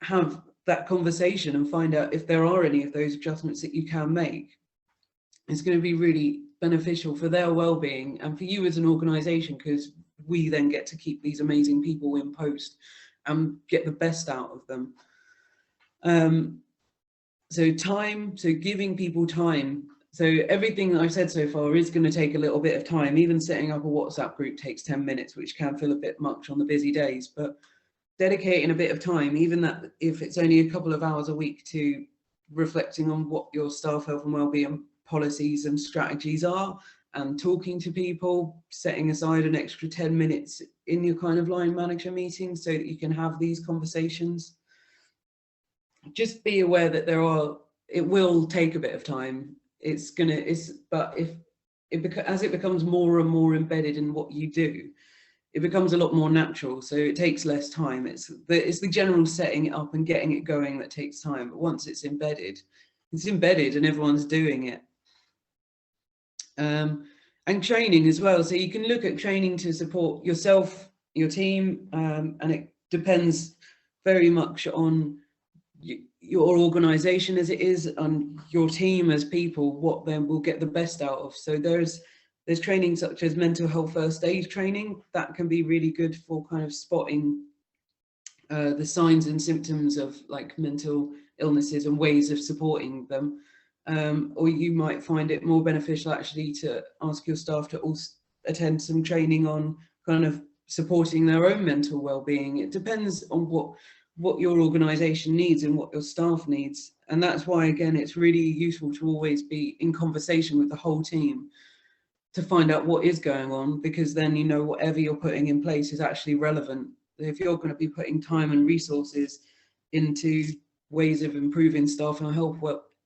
have that conversation and find out if there are any of those adjustments that you can make, it's going to be really beneficial for their well-being and for you as an organisation, because we then get to keep these amazing people in post and get the best out of them. So time, so giving people time. So everything that I've said so far is going to take a little bit of time. Even setting up a WhatsApp group takes 10 minutes, which can feel a bit much on the busy days, but dedicating a bit of time, even that if it's only a couple of hours a week, to reflecting on what your staff health and wellbeing policies and strategies are, and talking to people, setting aside an extra 10 minutes in your kind of line manager meeting so that you can have these conversations. Just be aware that it will take a bit of time. But as it becomes more and more embedded in what you do, it becomes a lot more natural, so it takes less time. It's the general setting it up and getting it going that takes time, but once it's embedded and everyone's doing it. And training as well, so you can look at training to support yourself, your team, and it depends very much on your organisation as it is, on your team as people, what then will get the best out of. So there's training such as mental health first aid training that can be really good for kind of spotting the signs and symptoms of like mental illnesses and ways of supporting them. Or you might find it more beneficial actually to ask your staff to also attend some training on kind of supporting their own mental well-being. It depends on what your organisation needs and what your staff needs. And that's why, again, it's really useful to always be in conversation with the whole team to find out what is going on, because then you know whatever you're putting in place is actually relevant. If you're going to be putting time and resources into ways of improving staff health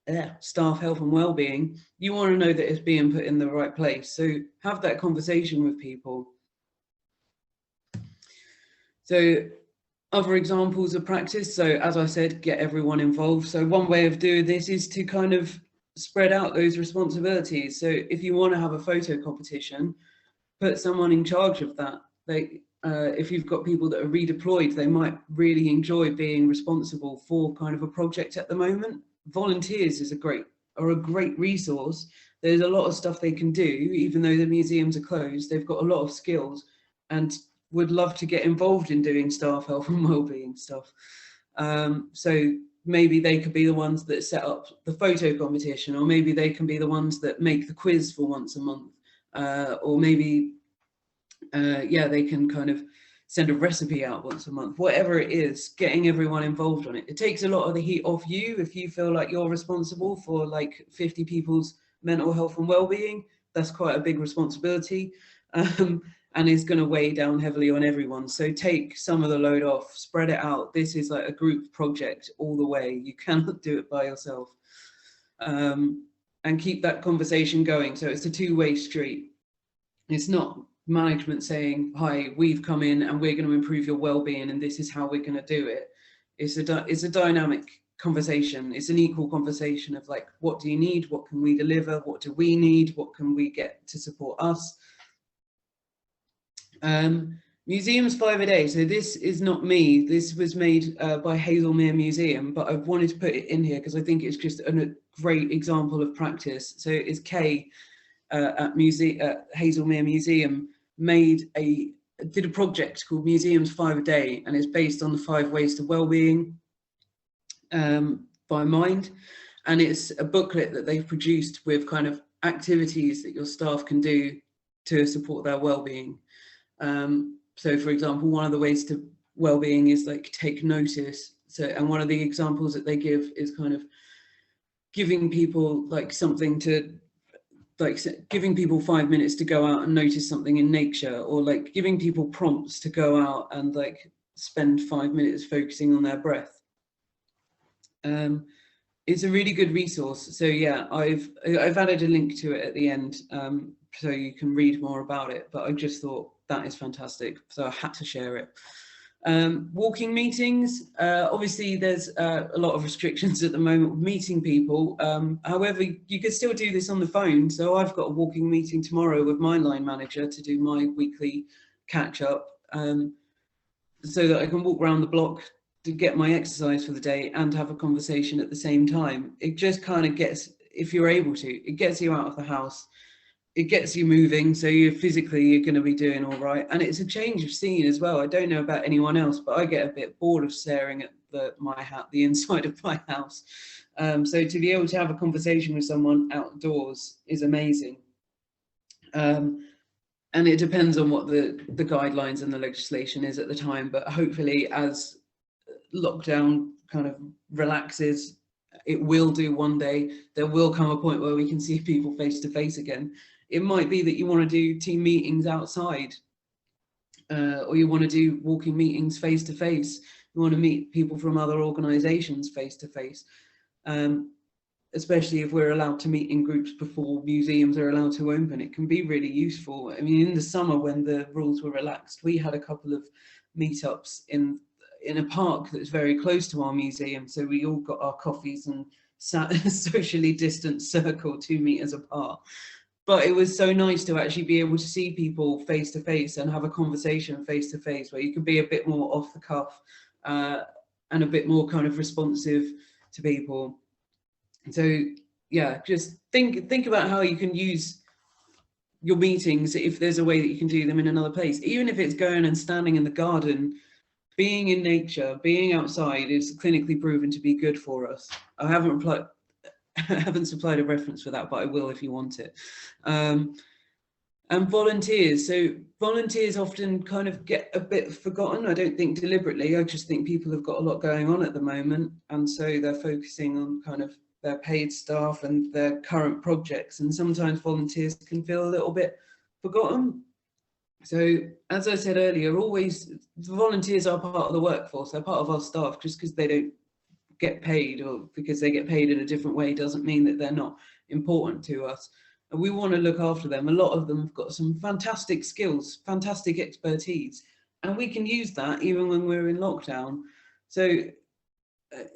and well-being, you want to know that it's being put in the right place. So have that conversation with people. So other examples of practice, so as I said, get everyone involved. So one way of doing this is to kind of spread out those responsibilities. So if you want to have a photo competition, put someone in charge of that. If you've got people that are redeployed, they might really enjoy being responsible for kind of a project at the moment. Volunteers are a great resource. There's a lot of stuff they can do, even though the museums are closed. They've got a lot of skills and would love to get involved in doing staff health and wellbeing stuff. So maybe they could be the ones that set up the photo competition, or maybe they can be the ones that make the quiz for once a month, or maybe they can kind of send a recipe out once a month. Whatever it is, getting everyone involved on it. It takes a lot of the heat off you if you feel like you're responsible for like 50 people's mental health and well-being. That's quite a big responsibility, and is going to weigh down heavily on everyone. So take some of the load off, spread it out. This is like a group project all the way. You cannot do it by yourself. And keep that conversation going. So it's a two-way street. It's not management saying, hi, we've come in and we're going to improve your well-being and this is how we're going to do it. It's a dynamic conversation. It's an equal conversation of like, what do you need? What can we deliver? What do we need? What can we get to support us? Museums 5 a day. So this is not me. This was made by Hazelmere Museum, but I wanted to put it in here because I think it's just a great example of practice. So it's Kay at Hazelmere Museum did a project called Museums 5 a Day, and it's based on the 5 ways to wellbeing by Mind, and it's a booklet that they've produced with kind of activities that your staff can do to support their wellbeing. So for example, one of the ways to wellbeing is like take notice. So, and one of the examples that they give is kind of giving people like something to, like giving people 5 minutes to go out and notice something in nature, or like giving people prompts to go out and like spend 5 minutes focusing on their breath. It's a really good resource. So yeah, I've added a link to it at the end, so you can read more about it, but I just thought that is fantastic, so I had to share it. Walking meetings, obviously there's a lot of restrictions at the moment with meeting people. However, you can still do this on the phone. So I've got a walking meeting tomorrow with my line manager to do my weekly catch up, so that I can walk around the block to get my exercise for the day and have a conversation at the same time. It just kind of gets, if you're able to, it gets you out of the house. It gets you moving, so you're going to be doing all right. And it's a change of scene as well. I don't know about anyone else, but I get a bit bored of staring at the inside of my house. So to be able to have a conversation with someone outdoors is amazing. And it depends on what the guidelines and the legislation is at the time. But hopefully, as lockdown kind of relaxes, it will do one day. There will come a point where we can see people face to face again. it might be that you want to do team meetings outside, or you want to do walking meetings face to face. You want to meet people from other organisations face to face, especially if we're allowed to meet in groups before museums are allowed to open. It can be really useful. I mean, in the summer when the rules were relaxed, we had a couple of meetups in a park that's very close to our museum. So we all got our coffees and sat in a socially distanced circle 2 meters apart. But it was so nice to actually be able to see people face to face and have a conversation face to face, where you can be a bit more off the cuff and a bit more kind of responsive to people. So yeah, just think about how you can use your meetings, if there's a way that you can do them in another place, even if it's going and standing in the garden. Being in nature, being outside is clinically proven to be good for us. I haven't supplied a reference for that, but I will if you want it. And volunteers. So volunteers often kind of get a bit forgotten. I don't think deliberately. I just think people have got a lot going on at the moment, and so they're focusing on kind of their paid staff and their current projects. And sometimes volunteers can feel a little bit forgotten. So as I said earlier, always volunteers are part of the workforce. They're part of our staff. Just because they don't get paid, or because they get paid in a different way, doesn't mean that they're not important to us. And we want to look after them. A lot of them have got some fantastic skills, fantastic expertise, and we can use that even when we're in lockdown. So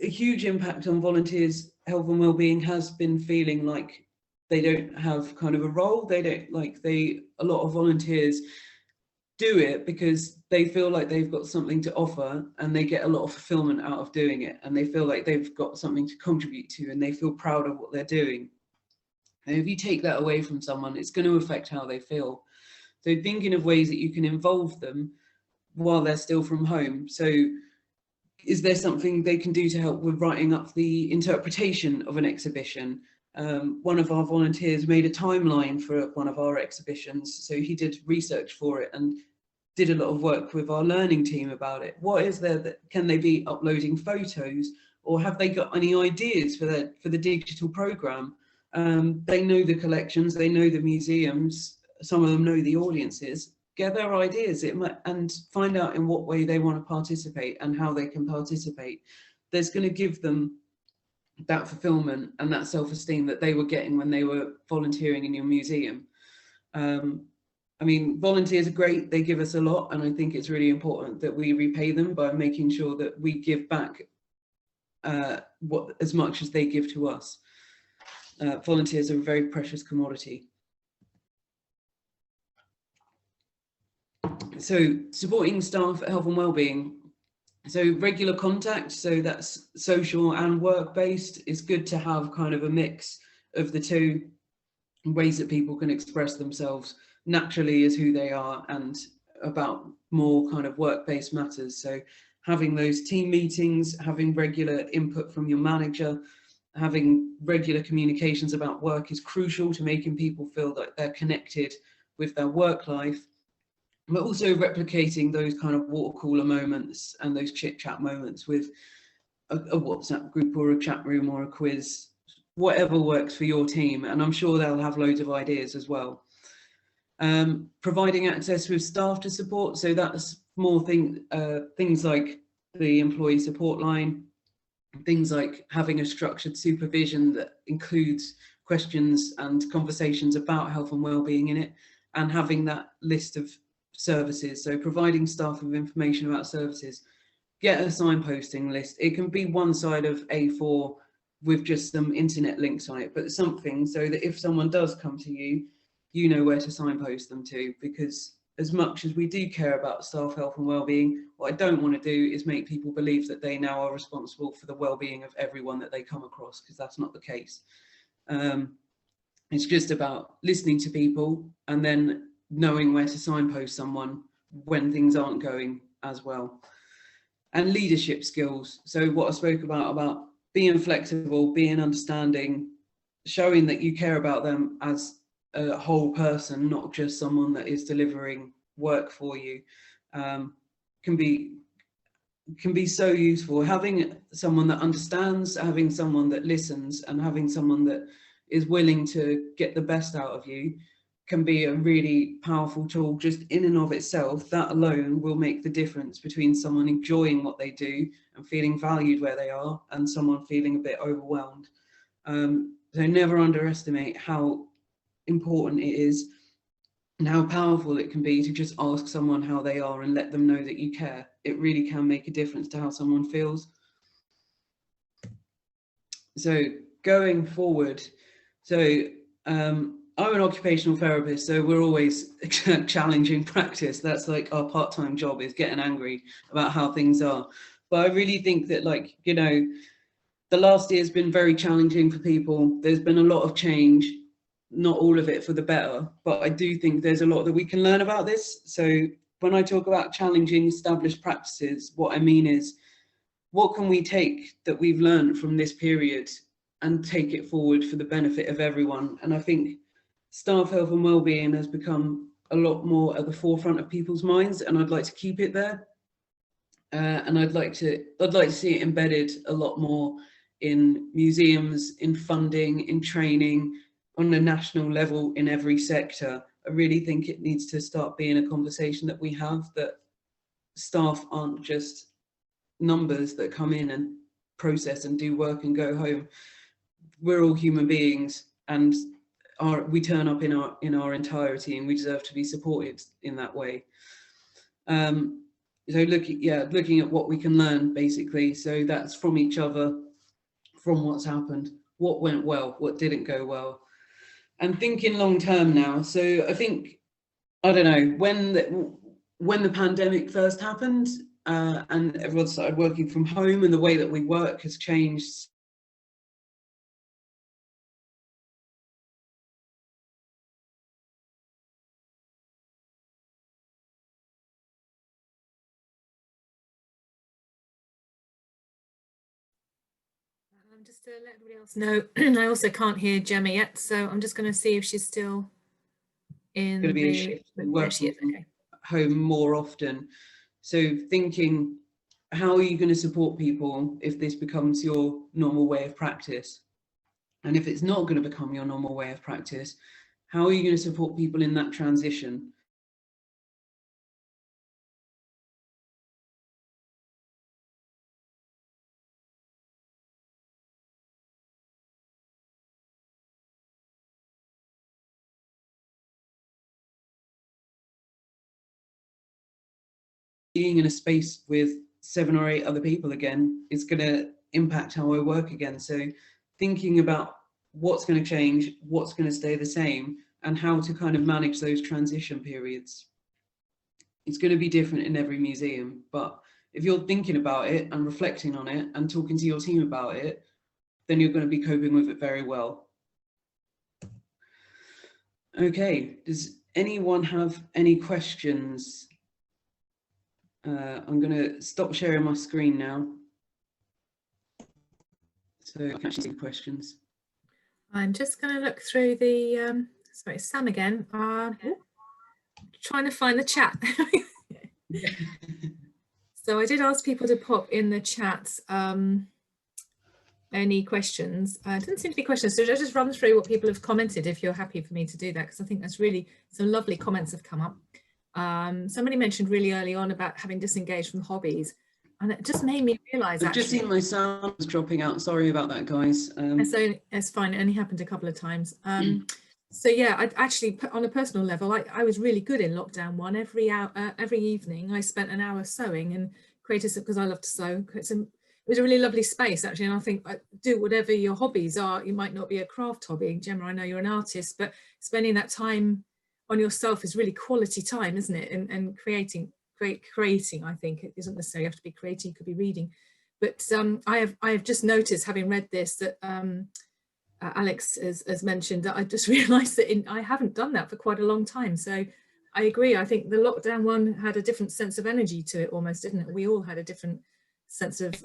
a huge impact on volunteers' health and well-being has been feeling like they don't have kind of a role. A lot of volunteers do it because they feel like they've got something to offer, and they get a lot of fulfillment out of doing it, and they feel like they've got something to contribute to, and they feel proud of what they're doing. And if you take that away from someone, it's going to affect how they feel. So thinking of ways that you can involve them while they're still from home. So is there something they can do to help with writing up the interpretation of an exhibition? One of our volunteers made a timeline for one of our exhibitions, so he did research for it and did a lot of work with our learning team about it. What is there that, can they be uploading photos, or have they got any ideas for the digital program? They know the collections, they know the museums, some of them know the audiences. Get their ideas and find out in what way they want to participate and how they can participate. There's going to give them that fulfillment and that self-esteem that they were getting when they were volunteering in your museum. I mean, volunteers are great, they give us a lot, and I think it's really important that we repay them by making sure that we give back as much as they give to us. Volunteers are a very precious commodity. So supporting staff health and well-being. So regular contact, so that's social and work-based. It's good to have kind of a mix of the two, ways that people can express themselves naturally as who they are and about more kind of work-based matters. So having those team meetings, having regular input from your manager, having regular communications about work is crucial to making people feel that they're connected with their work life. But also replicating those kind of water cooler moments and those chit chat moments with a WhatsApp group or a chat room or a quiz, whatever works for your team. And I'm sure they'll have loads of ideas as well. Providing access with staff to support. So that's more things like the employee support line, things like having a structured supervision that includes questions and conversations about health and well-being in it, and having that list of services. So providing staff with information about services. Get a signposting list. It can be one side of A4 with just some internet links on it, but something so that if someone does come to you, you know where to signpost them to. Because as much as we do care about staff health and well-being, what I don't want to do is make people believe that they now are responsible for the well-being of everyone that they come across, because that's not the case. It's just about listening to people and then knowing where to signpost someone when things aren't going as well. And leadership skills. So what I spoke about being flexible, being understanding, showing that you care about them as a whole person, not just someone that is delivering work for you, can be so useful. Having someone that understands, having someone that listens, and having someone that is willing to get the best out of you can be a really powerful tool just in and of itself. That alone will make the difference between someone enjoying what they do and feeling valued where they are, and someone feeling a bit overwhelmed. So never underestimate how important it is and how powerful it can be to just ask someone how they are and let them know that you care. It really can make a difference to how someone feels. So going forward, I'm an occupational therapist, so we're always challenging practice. That's like our part-time job, is getting angry about how things are. But I really think that, like, you know, the last year has been very challenging for people. There's been a lot of change, not all of it for the better, but I do think there's a lot that we can learn about this. So when I talk about challenging established practices, what I mean is, what can we take that we've learned from this period and take it forward for the benefit of everyone? And I think staff health and wellbeing has become a lot more at the forefront of people's minds, and I'd like to keep it there. And I'd like to see it embedded a lot more in museums, in funding, in training, on a national level, in every sector. I really think it needs to start being a conversation that we have, that staff aren't just numbers that come in and process and do work and go home. We're all human beings, and we turn up in our entirety, and we deserve to be supported in that way. So looking at what we can learn, basically. So that's from each other, from what's happened, what went well, what didn't go well, and thinking long term now. So I think, I don't know, when the pandemic first happened, and everyone started working from home, and the way that we work has changed. Just to let everybody else know, I also can't hear Gemma yet, so I'm just going to see if she's still in Going to be a shift in working from home more often. So thinking, how are you going to support people if this becomes your normal way of practice? And if it's not going to become your normal way of practice, how are you going to support people in that transition? Being in a space with 7 or 8 other people again is going to impact how I work again. So thinking about what's going to change, what's going to stay the same, and how to kind of manage those transition periods. It's going to be different in every museum, but if you're thinking about it and reflecting on it and talking to your team about it, then you're going to be coping with it very well. Okay, does anyone have any questions? I'm going to stop sharing my screen now, so I can actually see questions. I'm just going to look through the, sorry, Sam again, trying to find the chat. So I did ask people to pop in the chat any questions. Didn't seem to be questions, so I'll just run through what people have commented, if you're happy for me to do that, because I think that's really, some lovely comments have come up. Somebody mentioned really early on about having disengaged from hobbies, and it just made me realise. I've just seen my sound was dropping out. Sorry about that, guys. So it's fine. It only happened a couple of times. So yeah, I actually, on a personal level, I was really good in lockdown one. Every evening, I spent an hour sewing and created some, because I love to sew. It was a really lovely space, actually. And I think, do whatever your hobbies are. You might not be a craft hobby, Gemma. I know you're an artist, but spending that time on yourself is really quality time, isn't it? And creating, I think it isn't necessarily have to be creating, you could be reading. But I have just noticed, having read this, that Alex has mentioned, that I just realised that I haven't done that for quite a long time. So I agree. I think the lockdown one had a different sense of energy to it, almost, didn't it? We all had a different sense of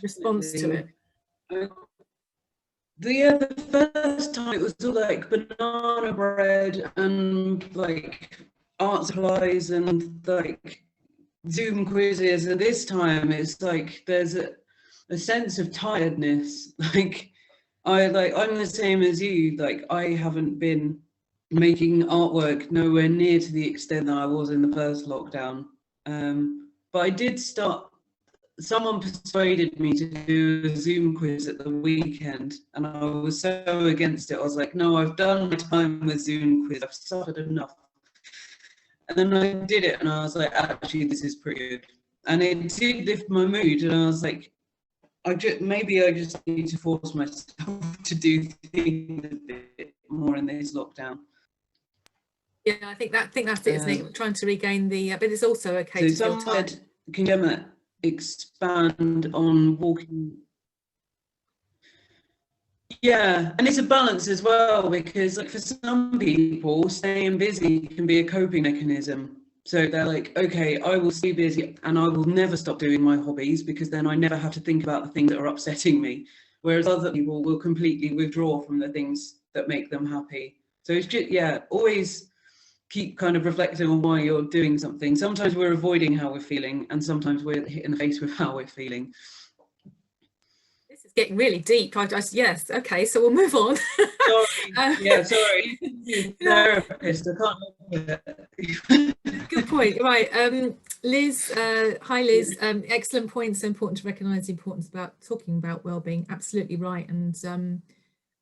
response to it. The first time it was all like banana bread and like art supplies and like Zoom quizzes, and this time it's like there's a sense of tiredness. I'm the same as you. Like, I haven't been making artwork nowhere near to the extent that I was in the first lockdown. But I did start, someone persuaded me to do a Zoom quiz at the weekend, and I was so against it. I was like, no, I've done my time with Zoom quiz, I've suffered enough. And then I did it, and I was like, actually, this is pretty good. And it did lift my mood, and I was like, maybe I just need to force myself to do things a bit more in this lockdown. Yeah, I think that's it, isn't it? Trying to regain the, but it's also okay to feel tired. Can Gemma expand on walking? Yeah, and it's a balance as well, because like for some people, staying busy can be a coping mechanism. So they're like, okay, I will stay busy and I will never stop doing my hobbies, because then I never have to think about the things that are upsetting me. Whereas other people will completely withdraw from the things that make them happy. So it's just, yeah, always keep kind of reflecting on why you're doing something. Sometimes we're avoiding how we're feeling, and sometimes we're hit in the face with how we're feeling. This is getting really deep. Yes, okay, so we'll move on. Sorry. Sorry. Therapist, I can't look at it. Good point. Right, Liz. Hi, Liz. Excellent points. Important to recognise the importance about talking about wellbeing. Absolutely right. And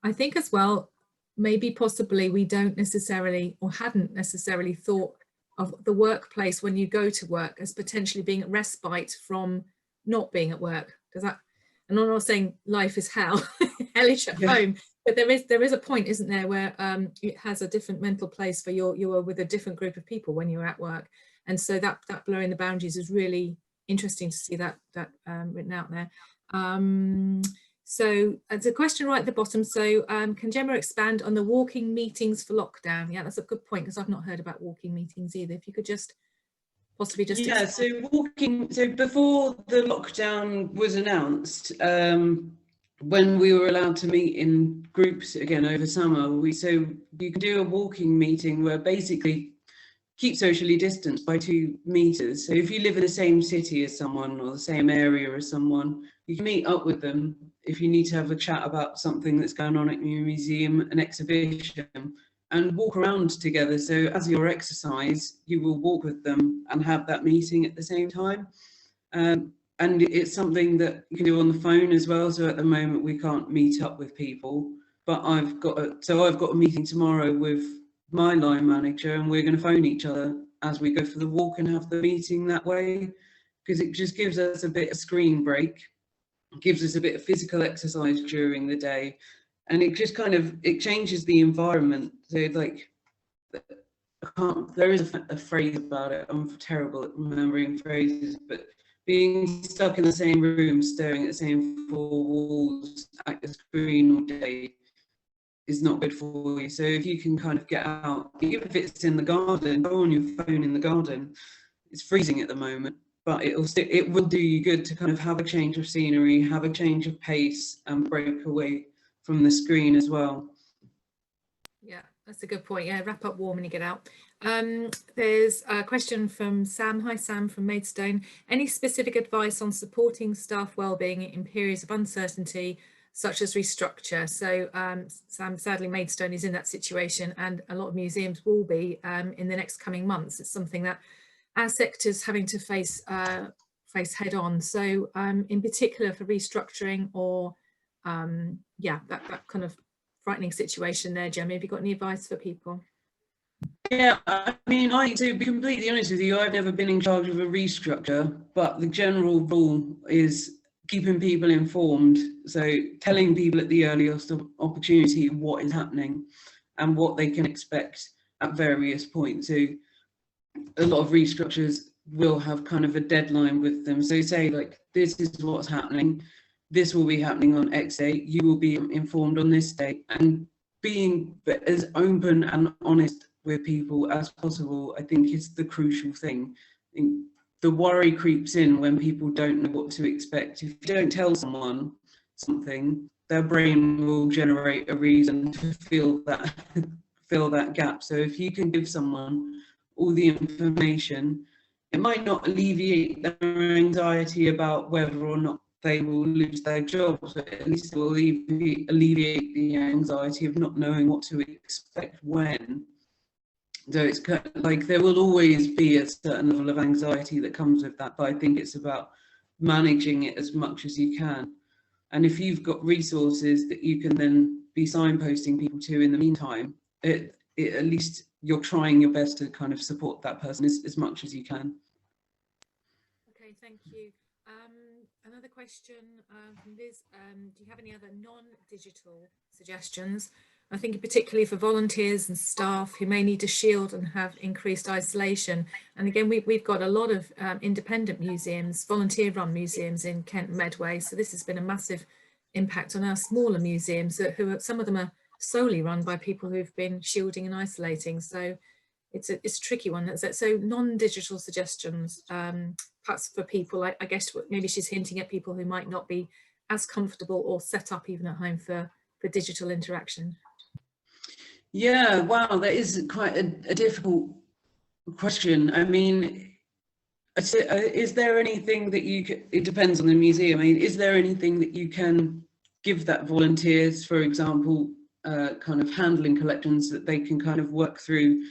I think as well, maybe possibly we don't necessarily, or hadn't necessarily thought of the workplace when you go to work as potentially being a respite from not being at work. Does that? And I'm not saying life is hell, hellish at home, but there is a point, isn't there, where it has a different mental place for you are with a different group of people when you're at work, and so that blurring the boundaries is really interesting to see that written out there. So there's a question right at the bottom. So can Gemma expand on the walking meetings for lockdown? Yeah, that's a good point, because I've not heard about walking meetings either. If you could just possibly just so before the lockdown was announced, when we were allowed to meet in groups again over summer, you can do a walking meeting where basically keep socially distanced by 2 meters. So if you live in the same city as someone or the same area as someone, you can meet up with them if you need to have a chat about something that's going on at your museum, an exhibition, and walk around together. So as your exercise, you will walk with them and have that meeting at the same time. And it's something that you can do on the phone as well. So at the moment we can't meet up with people, but I've got a meeting tomorrow with my line manager, and we're going to phone each other as we go for the walk and have the meeting that way, because it just gives us a bit of screen break, gives us a bit of physical exercise during the day, and it just kind of, it changes the environment. So like, there is a phrase about it, I'm terrible at remembering phrases, but being stuck in the same room, staring at the same 4 walls at the screen all day is not good for you. So if you can kind of get out, even if it's in the garden, go on your phone in the garden. It's freezing at the moment, but it will do you good to kind of have a change of scenery, have a change of pace, and break away from the screen as well. Yeah, that's a good point. Yeah, wrap up warm when you get out. There's a question from Sam. Hi, Sam from Maidstone. Any specific advice on supporting staff wellbeing in periods of uncertainty, such as restructure? So Sam, sadly, Maidstone is in that situation, and a lot of museums will be in the next coming months. It's something that our sector's having to face head on. So in particular for restructuring, or that kind of frightening situation there, Gemma, have you got any advice for people? Yeah, I mean, to be completely honest with you, I've never been in charge of a restructure, but the general rule is keeping people informed. So telling people at the earliest opportunity what is happening and what they can expect at various points. So a lot of restructures will have kind of a deadline with them. So say like, this is what's happening. This will be happening on X date. You will be informed on this date, and being as open and honest with people as possible, I think, is the crucial thing. I think the worry creeps in when people don't know what to expect. If you don't tell someone something, their brain will generate a reason to fill that gap. So if you can give someone all the information, it might not alleviate their anxiety about whether or not they will lose their jobs, but at least it will alleviate the anxiety of not knowing what to expect when. So it's kind of like there will always be a certain level of anxiety that comes with that, but I think it's about managing it as much as you can. And if you've got resources that you can then be signposting people to in the meantime, at least you're trying your best to kind of support that person as much as you can. Okay, thank you. Another question from Liz. Do you have any other non-digital suggestions? I think particularly for volunteers and staff who may need to shield and have increased isolation. And again, we've got a lot of independent museums, volunteer-run museums in Kent and Medway. So this has been a massive impact on our smaller museums, some of them are solely run by people who've been shielding and isolating. So it's a tricky one. So non-digital suggestions, perhaps for people, I guess maybe she's hinting at people who might not be as comfortable or set up even at home for digital interaction. Yeah, wow, that is quite a difficult question. I mean, is there anything that it depends on the museum. I mean, is there anything that you can give that volunteers, for example, kind of handling collections that they can kind of work through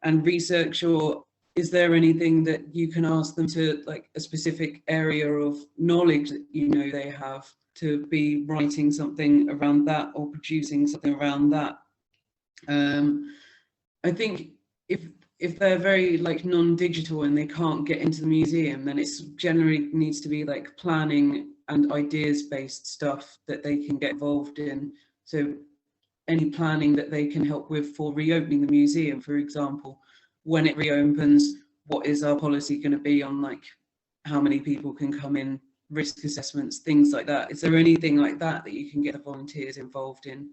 and research, or is there anything that you can ask them to, like a specific area of knowledge that you know they have, to be writing something around that or producing something around that? I think if they're very like non-digital and they can't get into the museum, then it's generally needs to be like planning and ideas based stuff that they can get involved in. So any planning that they can help with for reopening the museum, for example, when it reopens, what is our policy going to be on like how many people can come in, risk assessments, things like that. Is there anything like that that you can get the volunteers involved in?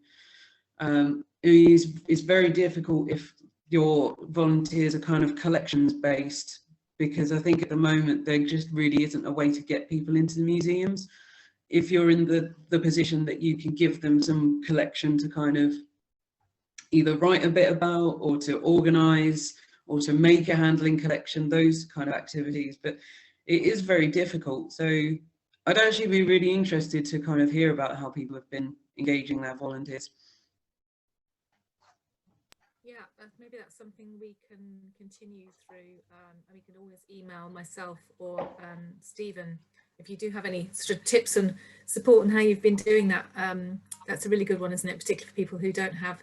It's very difficult if your volunteers are kind of collections based, because I think at the moment there just really isn't a way to get people into the museums. If you're in the position that you can give them some collection to kind of either write a bit about, or to organise, or to make a handling collection, those kind of activities, but it is very difficult. So I'd actually be really interested to kind of hear about how people have been engaging their volunteers. Yeah, maybe that's something we can continue through, and we can always email myself or Stephen if you do have any sort of tips and support on how you've been doing that. That's a really good one, isn't it? Particularly for people who don't have,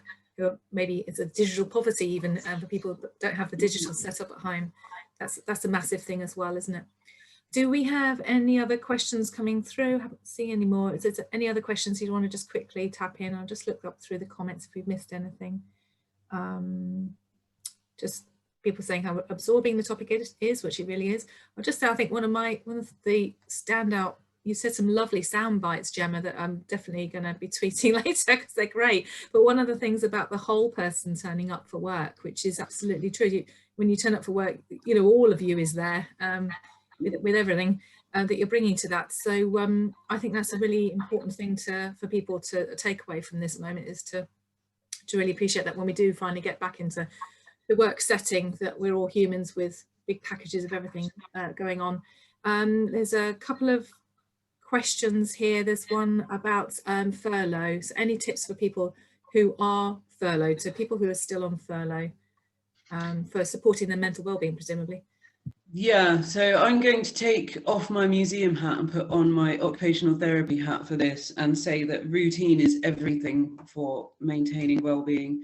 maybe it's a digital poverty even, for people that don't have the digital set up at home. That's a massive thing as well, isn't it? Do we have any other questions coming through? I haven't seen any more. Is there any other questions you want to just quickly tap in? I'll just look up through the comments if we've missed anything. Just people saying how absorbing the topic is, which it really is. I'll just say, I think one of the standout, you said some lovely sound bites, Gemma, that I'm definitely going to be tweeting later because they're great. But one of the things about the whole person turning up for work, which is absolutely true. When you turn up for work, you know, all of you is there with everything that you're bringing to that. So I think that's a really important thing for people to take away from this moment, is to really appreciate that when we do finally get back into the work setting, that we're all humans with big packages of everything going on. There's a couple of questions here. There's one about furlough. So any tips for people who are furloughed, so people who are still on furlough, for supporting their mental wellbeing, presumably? Yeah, so I'm going to take off my museum hat and put on my occupational therapy hat for this, and say that routine is everything for maintaining well-being.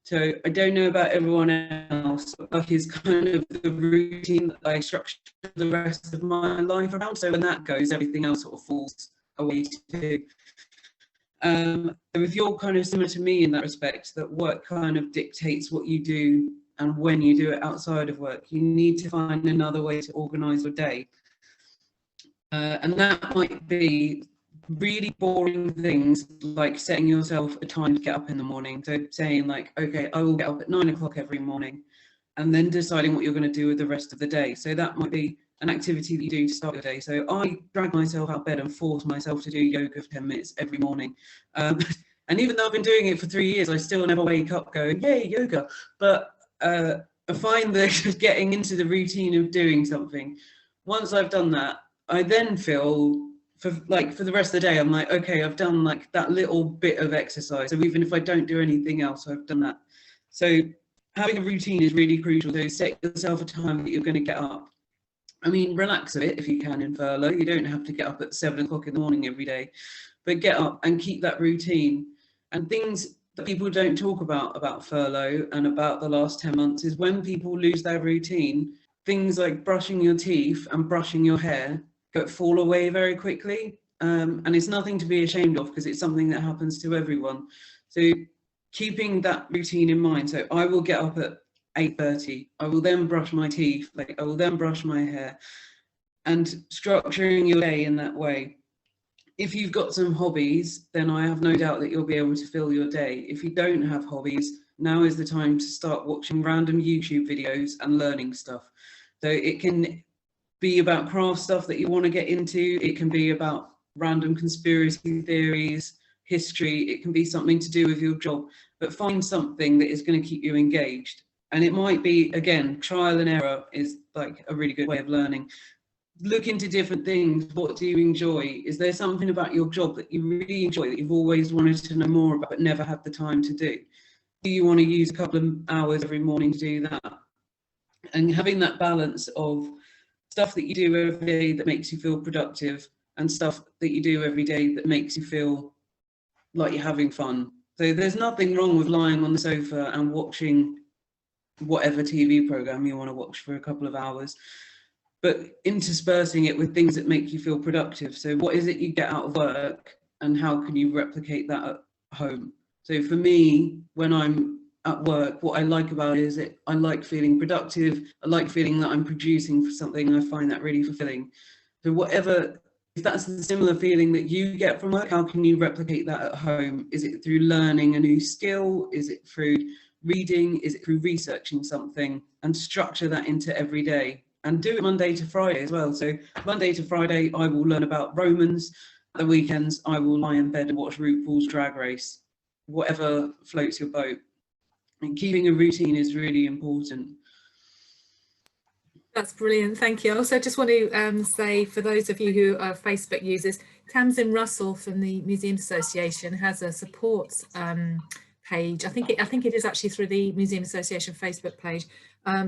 So I don't know about everyone else, but that is kind of the routine that I structure the rest of my life around. So when that goes, everything else sort of falls away too. So if you're kind of similar to me in that respect, that work kind of dictates what you do and when you do it outside of work, you need to find another way to organise your day. And that might be really boring things like setting yourself a time to get up in the morning. So saying like, okay, I will get up at 9 o'clock every morning, and then deciding what you're going to do with the rest of the day. So that might be an activity that you do to start your day. So I drag myself out of bed and force myself to do yoga for 10 minutes every morning. And even though I've been doing it for 3 years, I still never wake up going, yay, yoga. But I find that getting into the routine of doing something, once I've done that, I then feel for the rest of the day, I'm like, okay, I've done like that little bit of exercise. So even if I don't do anything else, I've done that. So having a routine is really crucial. So set yourself a time that you're going to get up. I mean, relax a bit if you can in furlough. You don't have to get up at 7 o'clock in the morning every day, but get up and keep that routine. And things that people don't talk about furlough and about the last 10 months is when people lose their routine, things like brushing your teeth and brushing your hair fall away very quickly. And it's nothing to be ashamed of because it's something that happens to everyone. So keeping that routine in mind. So I will get up at 8:30. I will then brush my teeth, I will then brush my hair, and structuring your day in that way. If you've got some hobbies, then I have no doubt that you'll be able to fill your day. If you don't have hobbies, now is the time to start watching random YouTube videos and learning stuff. So it can be about craft stuff that you want to get into. It can be about random conspiracy theories, history. It can be something to do with your job, but find something that is going to keep you engaged. And it might be, again, trial and error is like a really good way of learning. Look into different things. What do you enjoy? Is there something about your job that you really enjoy that you've always wanted to know more about but never had the time to do? Do you want to use a couple of hours every morning to do that? And having that balance of stuff that you do every day that makes you feel productive and stuff that you do every day that makes you feel like you're having fun. So there's nothing wrong with lying on the sofa and watching whatever TV program you want to watch for a couple of hours, but interspersing it with things that make you feel productive. So what is it you get out of work and how can you replicate that at home? So for me, when I'm at work, what I like about it is that I like feeling productive. I like feeling that I'm producing for something. I find that really fulfilling. So whatever, if that's the similar feeling that you get from work, how can you replicate that at home? Is it through learning a new skill? Is it through reading? Is it through researching something? And structure that into every day and do it Monday to Friday as well. So Monday to Friday, I will learn about Romans. The weekends, I will lie in bed and watch RuPaul's Drag Race, whatever floats your boat. And keeping a routine is really important. That's brilliant, thank you. I also just want to say, for those of you who are Facebook users, Tamsin Russell from the Museums Association has a support page. I think it is actually through the Museum Association Facebook page,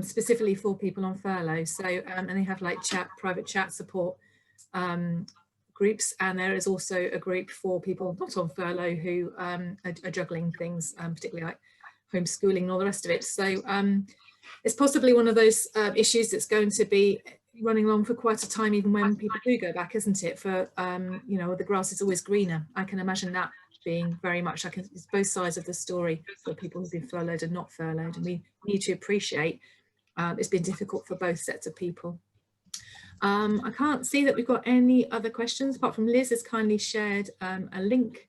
specifically for people on furlough. So and they have like private chat support groups, and there is also a group for people not on furlough who are juggling things, particularly like homeschooling and all the rest of it. So it's possibly one of those issues that's going to be running along for quite a time, even when people do go back, isn't it? For you know, the grass is always greener. I can imagine that being very much like it's both sides of the story for people who've been furloughed and not furloughed, and we need to appreciate it's been difficult for both sets of people. I can't see that we've got any other questions apart from Liz has kindly shared a link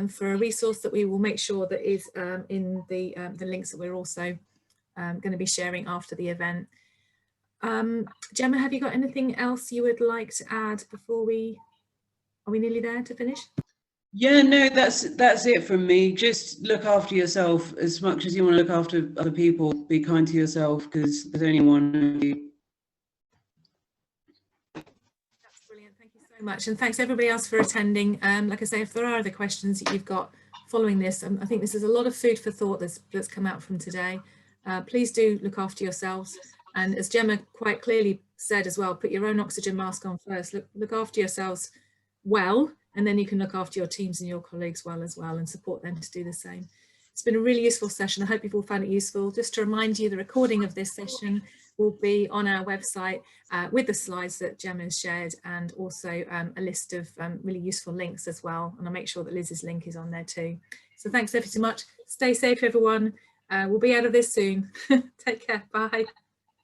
for a resource that we will make sure that is in the links that we're also going to be sharing after the event. Gemma, have you got anything else you would like to add before are we nearly there to finish? Yeah, no, that's it from me. Just look after yourself as much as you want to look after other people. Be kind to yourself because there's only one of you. That's brilliant. Thank you so much. And thanks everybody else for attending. Like I say, if there are other questions that you've got following this, I think this is a lot of food for thought that's come out from today. Please do look after yourselves. And as Gemma quite clearly said as well, put your own oxygen mask on first. Look after yourselves well, and then you can look after your teams and your colleagues well as well and support them to do the same. It's been a really useful session. I hope you've all found it useful. Just to remind you, the recording of this session will be on our website with the slides that Gemma has shared, and also a list of really useful links as well. And I'll make sure that Liz's link is on there too. So thanks ever so much. Stay safe, everyone. We'll be out of this soon. Take care. Bye.